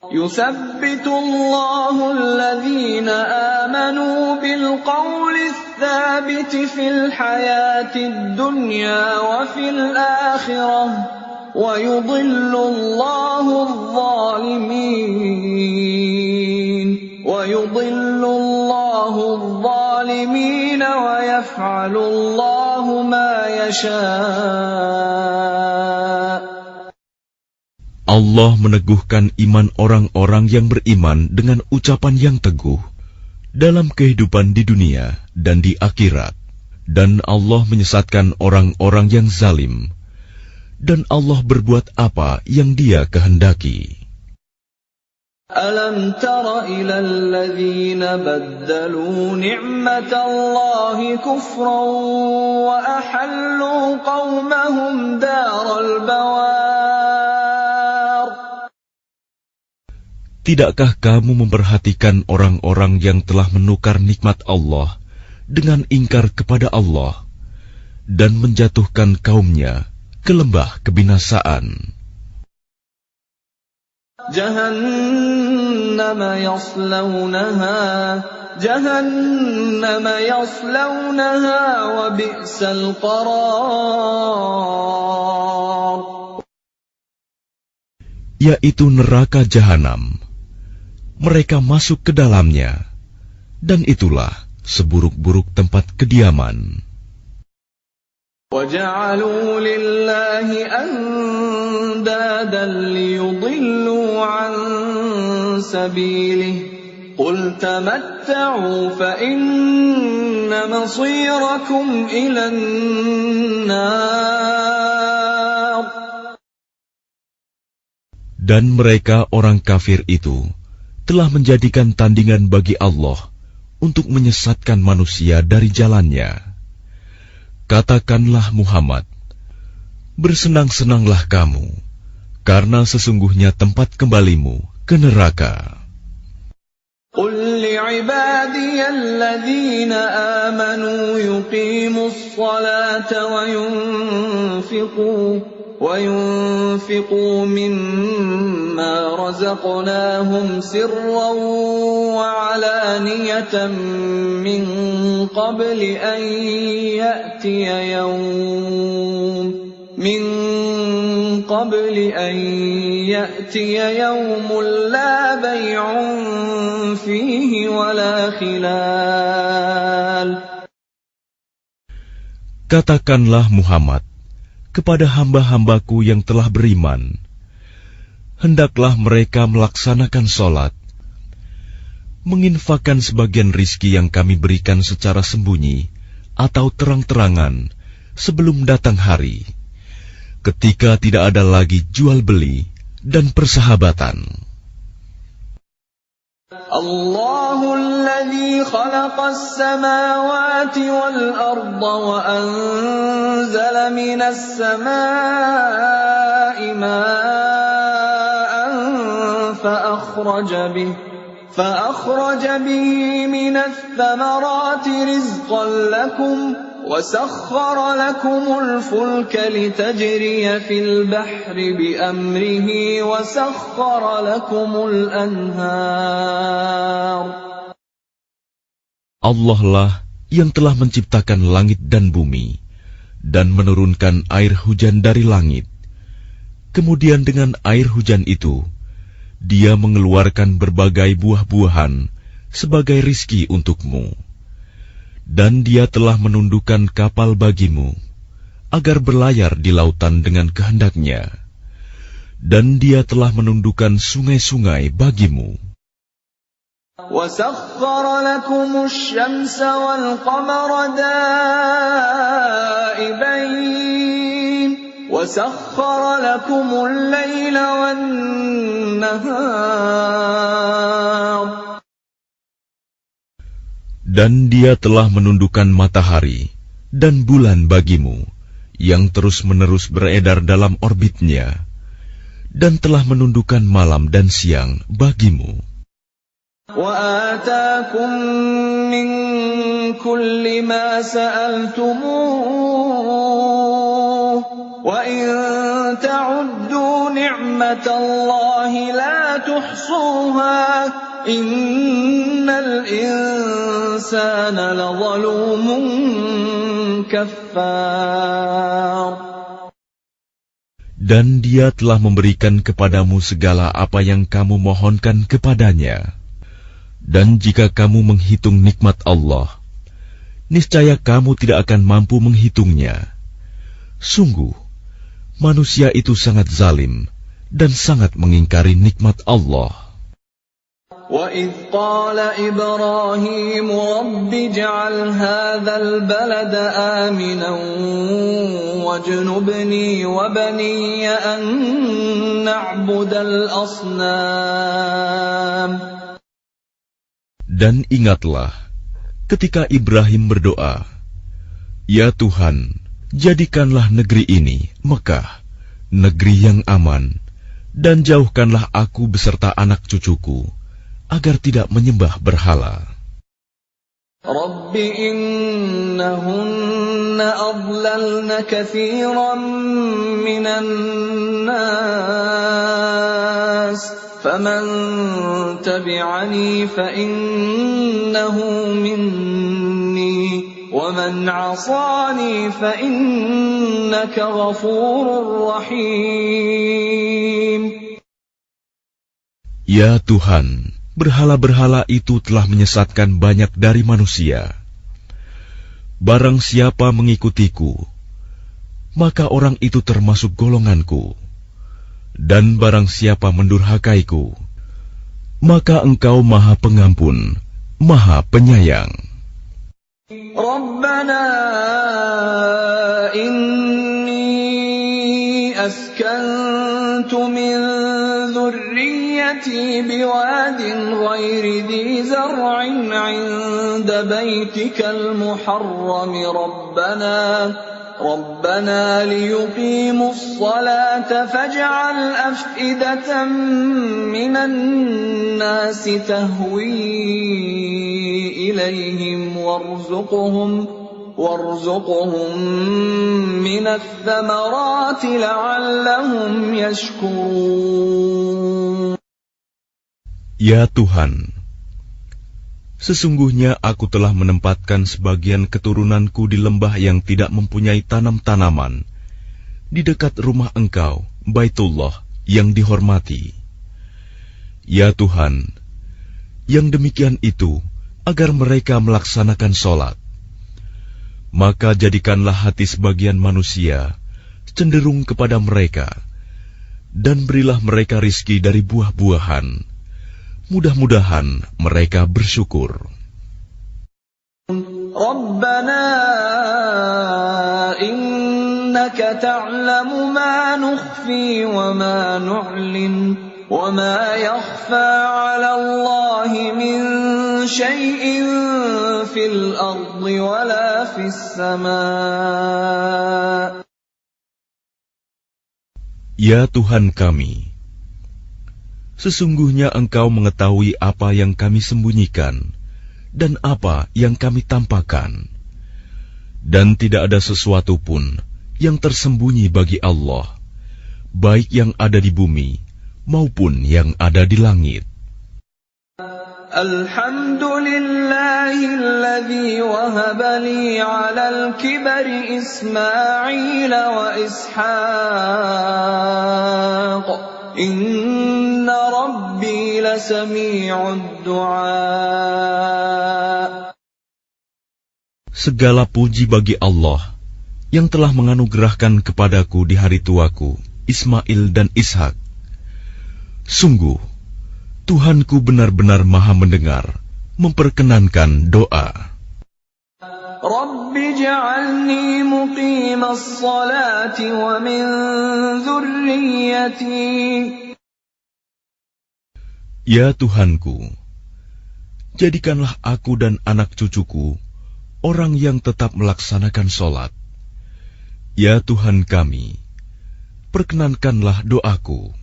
يُثَبِّتُ اللَّهُ الَّذِينَ آمَنُوا بِالْقَوْلِ الثَّابِتِ فِي الْحَيَاةِ الدُّنْيَا وَفِي الْآخِرَةِ وَيُضِلُّ اللَّهُ الظَّالِمِينَ اللَّهُ الظَّالِمِينَ وَيَفْعَلُ اللَّهُ مَا يَشَاءُ. Allah meneguhkan iman orang-orang yang beriman dengan ucapan yang teguh dalam kehidupan di dunia dan di akhirat. Dan Allah menyesatkan orang-orang yang zalim. Dan Allah berbuat apa yang Dia kehendaki. أَلَمْ تَرَ إِلَى الَّذِينَ بَدَّلُوا نِعْمَةَ اللَّهِ كُفْرًا وَأَحَلُّوا قَوْمَهُمْ دَارَ الْبَوَارِ. Tidakkah kamu memperhatikan orang-orang yang telah menukar nikmat Allah dengan ingkar kepada Allah dan menjatuhkan kaumnya ke lembah kebinasaan? جهنم يصلونها وبئس القرار. Yaitu neraka Jahanam. Mereka masuk ke dalamnya, dan itulah seburuk-buruk tempat kediaman. وَجَعَلُوا لِلَّهِ أَنْدَادًا لِيُضِلُّوا عَنْ سَبِيلِهِ قُلْ تَمَتَّعُوا فَإِنَّ مَصِيرَكُمْ إِلَى النَّارِ. Dan mereka orang kafir itu telah menjadikan tandingan bagi Allah untuk menyesatkan manusia dari jalannya. Katakanlah Muhammad, bersenang-senanglah kamu, karena sesungguhnya tempat kembalimu ke neraka. قُلْ لِعِبَادِيَ الَّذِينَ آمَنُوا يُقِيمُوا الصَّلَاةَ وَيُنْفِقُوا مِمَّا رَزَقْنَاهُمْ سِرًّا وَعَلَانِيَةً مِّن قَبْلِ أَن يَأْتِيَ يَوْمٌ لَّا بَيْعٌ فِيهِ وَلَا خِلَالٌ. Katakanlah Muhammad kepada hamba-hambaku yang telah beriman, hendaklah mereka melaksanakan sholat, menginfakkan sebagian rizki yang kami berikan secara sembunyi atau terang-terangan sebelum datang hari, ketika tidak ada lagi jual-beli dan persahabatan. Allahu alladhi khalaqas samawati wal arda wa anzala minas samaa'i ma'an فأخرج به من الثمرات رزقا لكم وسخر لكم الفلك لتجري في البحر بأمره وسخر لكم الأنهار. Allah lah yang telah menciptakan langit dan bumi dan menurunkan air hujan dari langit. Kemudian dengan air hujan itu Dia mengeluarkan berbagai buah-buahan sebagai rizki untukmu. Dan Dia telah menundukkan kapal bagimu, agar berlayar di lautan dengan kehendaknya. Dan Dia telah menundukkan sungai-sungai bagimu. وَسَخَّرَ لَكُمُ الشَّمْسَ وَالْقَمَرَ دَائِبَيْنِ وَسَخَّرَ لَكُمُ اللَّيْلَ وَالنَّهَارَ. Dan Dia telah menundukkan matahari dan bulan bagimu, yang terus-menerus beredar dalam orbitnya, dan telah menundukkan malam dan siang bagimu. وَآتَاكُم مِّن كُلِّ مَا سَأَلْتُمُوهُ وَإِن تَعُدُّوا نِعْمَةَ اللَّهِ لَا تُحْصُوهَا إِنَّ الْإِنسَانَ لَظَلُومٌ كَفَّارٌ. Dan Dia telah memberikan kepadamu segala apa yang kamu mohonkan kepadanya. Dan jika kamu menghitung nikmat Allah, niscaya kamu tidak akan mampu menghitungnya. Sungguh, manusia itu sangat zalim dan sangat mengingkari nikmat Allah. وَإِذْ قَالَ إِبْرَاهِيمُ رَبِّ اجْعَلْ هَذَا الْبَلَدَ آمِنًا وَاجْنُبْنِي وَبَنِيَّ أَن نَّعْبُدَ الْأَصْنَامَ. Dan ingatlah ketika Ibrahim berdoa, "Ya Tuhan, jadikanlah negeri ini, Mekah, negeri yang aman, dan jauhkanlah aku beserta anak cucuku agar tidak menyembah berhala." رَبِّ إِنَّهُنَّ أَضْلَلْنَ كَثِيرًا مِّنَ النَّاسِ فَمَن تَبِعَنِي فَإِنَّهُ مِنِّي وَمَنْ عَصَانِي فَإِنَّكَ غَفُورٌ رَّحِيمٌ. Ya Tuhan, berhala-berhala itu telah menyesatkan banyak dari manusia. Barang siapa mengikutiku, maka orang itu termasuk golonganku. Dan barang siapa mendurhakaiku, maka Engkau Maha Pengampun, Maha Penyayang. Rabbana inni askantu min dhurriyyati biwadin ghairi dhi zar'in 'inda baytikal muharram ربنا ليقيموا الصلاة فاجعل أفئدة من الناس تهوي إليهم وارزقهم من الثمرات لعلهم يشكرون. Ya Tuhan, sesungguhnya aku telah menempatkan sebagian keturunanku di lembah yang tidak mempunyai tanam-tanaman, di dekat rumah Engkau, Baitullah, yang dihormati. Ya Tuhan, yang demikian itu agar mereka melaksanakan sholat. Maka jadikanlah hati sebagian manusia cenderung kepada mereka, dan berilah mereka rizki dari buah-buahan. Mudah-mudahan mereka bersyukur. Rabbana innaka ta'lamu ma nukhfi wa ma nu'lin wa ma yakhfa 'ala Allahi min shay'in fil ardi wa la fis sama'. Ya Tuhan kami, sesungguhnya Engkau mengetahui apa yang kami sembunyikan dan apa yang kami tampakkan. Dan tidak ada sesuatu pun yang tersembunyi bagi Allah, baik yang ada di bumi maupun yang ada di langit. Alhamdulillahilladzi wahaba li 'alal kibari Ismail wa Ishaq. Inna Rabbi lasami'ud du'a. Segala puji bagi Allah yang telah menganugerahkan kepadaku di hari tuaku Ismail dan Ishak. Sungguh, Tuhanku benar-benar Maha mendengar, memperkenankan doa. Rabbi ja'alni muqimas salati wa min dhurriyyati. Ya Tuhanku, jadikanlah aku dan anak cucuku orang yang tetap melaksanakan sholat. Ya Tuhan kami, perkenankanlah doaku.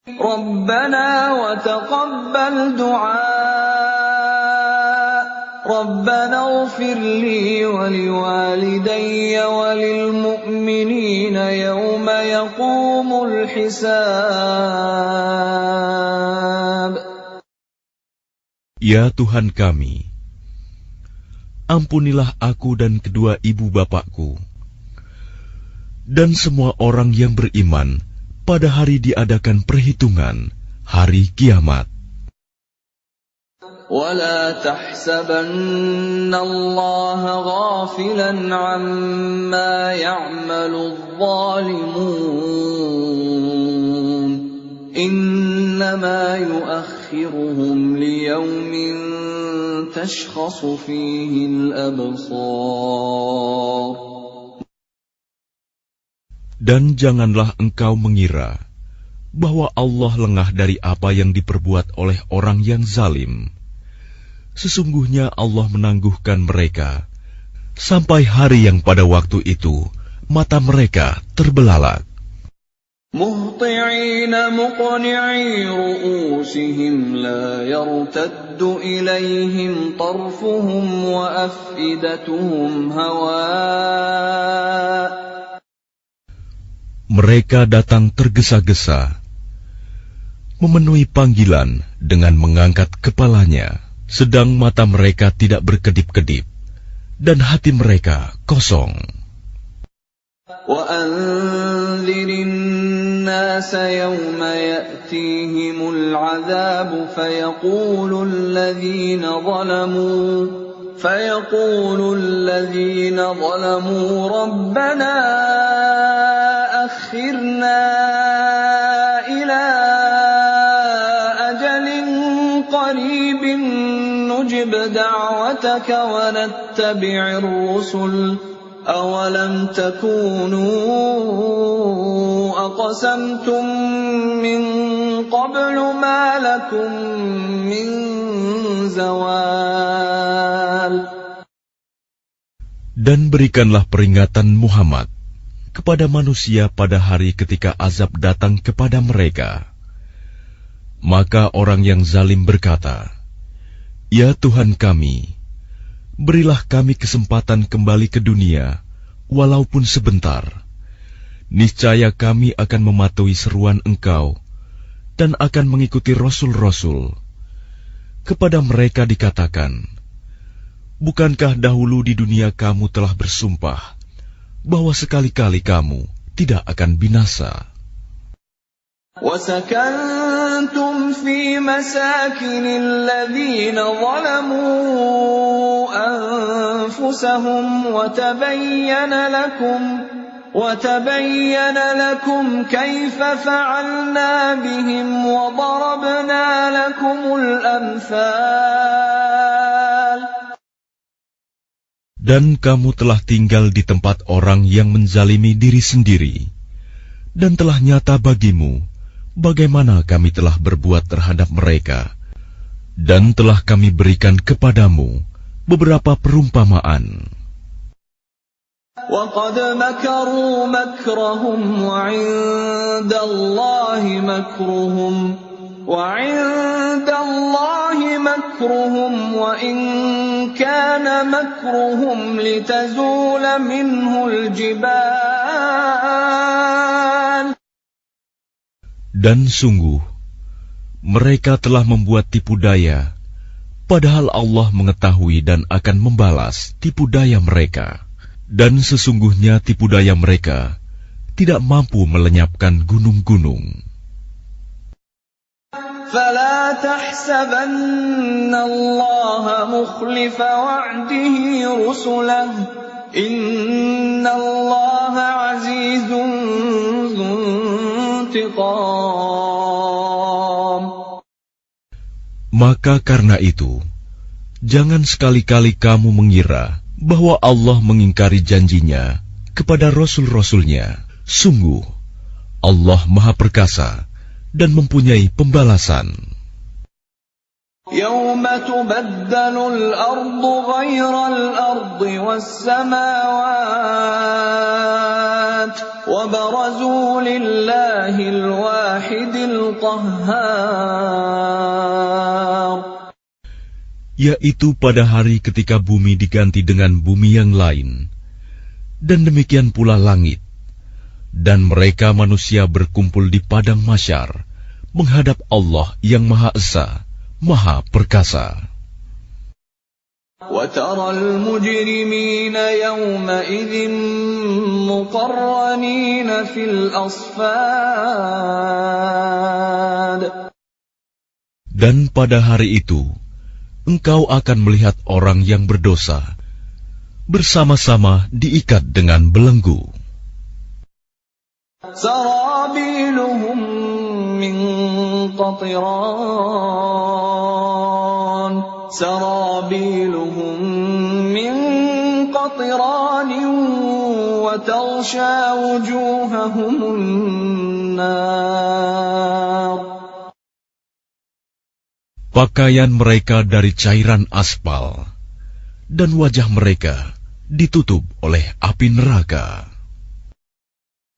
Rabbana wa taqabbal du'a. Rabbana ighfir li wa liwalidayya wa lil mu'minina yawma yaqumul hisab. Ya Tuhan kami, ampunilah aku dan kedua ibu bapakku, dan semua orang yang beriman pada hari diadakan perhitungan, hari kiamat. ولا تحسبن الله غافلا عما يعمل الظالمون إنما يؤخرهم ليوم تشخص فيه الأبصار. Dan janganlah engkau mengira bahwa Allah lengah dari apa yang diperbuat oleh orang yang zalim. Sesungguhnya Allah menangguhkan mereka sampai hari yang pada waktu itu mata mereka terbelalak. مهطعين مقنعي رؤوسهم لا يرتد إليهم طرفهم وأفئدتهم هواء. Mereka datang tergesa-gesa, memenuhi panggilan dengan mengangkat kepalanya, sedang mata mereka tidak berkedip-kedip dan hati mereka kosong. وأنذر الناس يوم يأتيهم العذاب فيقول الذين ظلموا ربنا أخرنا إلى أجل قريب نجب دعوتك ونتبع الرسل أولم تكونوا أقسمتم من قبل ما لكم من زوال. Dan berikanlah peringatan Muhammad kepada manusia pada hari ketika azab datang kepada mereka. Maka orang yang zalim berkata, "Ya Tuhan kami, berilah kami kesempatan kembali ke dunia, walaupun sebentar. Niscaya kami akan mematuhi seruan Engkau dan akan mengikuti Rasul-Rasul." Kepada mereka dikatakan, "Bukankah dahulu di dunia kamu telah bersumpah bahwa sekali-kali kamu tidak akan binasa?" وَسَكَنْتُمْ فِي مَسَاكِنِ الَّذِينَ ظَلَمُوا أَنفُسَهُمْ وَتَبَيَّنَ لَكُمْ كَيْفَ فَعَلْنَا بِهِمْ وَضَرَبْنَا لَكُمُ الْأَمْثَالَ. Dan kamu telah tinggal di tempat orang yang menzalimi diri sendiri, dan telah nyata bagimu bagaimana kami telah berbuat terhadap mereka, dan telah kami berikan kepadamu beberapa perumpamaan. وَقَدْ مَكَرُوا مَكْرَهُمْ وَعِندَ اللَّهِ مَكْرُهُمْ وَإِنْ كَانَ مَكْرُهُمْ لِتَزُولَ مِنْهُ الْجِبَالُ. Dan sungguh, mereka telah membuat tipu daya, padahal Allah mengetahui dan akan membalas tipu daya mereka. Dan sesungguhnya tipu daya mereka tidak mampu melenyapkan gunung-gunung. فَلَا تَحْسَبَنَّ اللَّهَ مُخْلِفَ وَعْدِهِ رُسُلَهُ إِنَّ اللَّهَ عَزِيزٌ ذُو انتِقَامٍ. Maka karena itu, jangan sekali-kali kamu mengira bahwa Allah mengingkari janjinya kepada Rasul-Rasulnya. Sungguh, Allah Maha Perkasa dan mempunyai pembalasan. يَوْمَ تُبَدَّلُ الْأَرْضُ غَيْرَ الْأَرْضِ وَالسَّمَاوَاتُ وَبَرَزُوا لِلَّهِ الْوَاحِدِ الْقَهَّارِ. Yaitu pada hari ketika bumi diganti dengan bumi yang lain, dan demikian pula langit, dan mereka manusia berkumpul di padang mahsyar menghadap Allah yang Maha Esa, Maha Perkasa. وَتَرَى الْمُجْرِمِينَ يَوْمَئِذٍ مُقَرَّنِينَ فِي الْأَصْفَادِ. Dan pada hari itu, engkau akan melihat orang yang berdosa bersama-sama diikat dengan belenggu. سرابيلهم من قطران سرابيلهم من قطران وتغشى وجوههم النار. Pakaian mereka dari cairan aspal, dan wajah mereka ditutup oleh api neraka.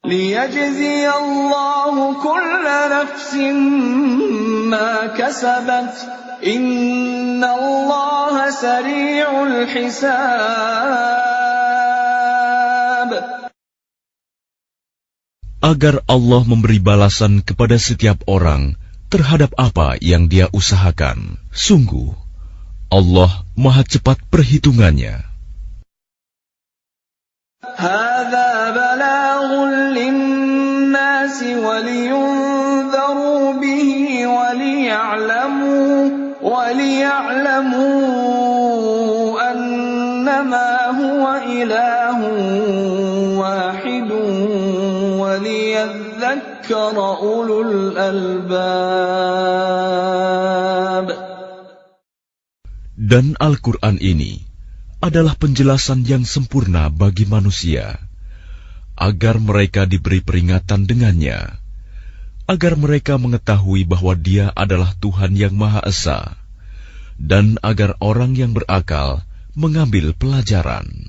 ليجزي الله كل نفس ما كسبت إن الله سريع الحساب. Agar Allah memberi balasan kepada setiap orang terhadap apa yang dia usahakan. Sungguh, Allah Maha cepat perhitungannya. هذا بلاغ للناس ولينذروا به وليعلموا أنما هو إله واحد وليذكر أولو الألباب. Dan Al-Quran ini adalah penjelasan yang sempurna bagi manusia, agar mereka diberi peringatan dengannya, agar mereka mengetahui bahwa Dia adalah Tuhan yang Maha Esa, dan agar orang yang berakal mengambil pelajaran.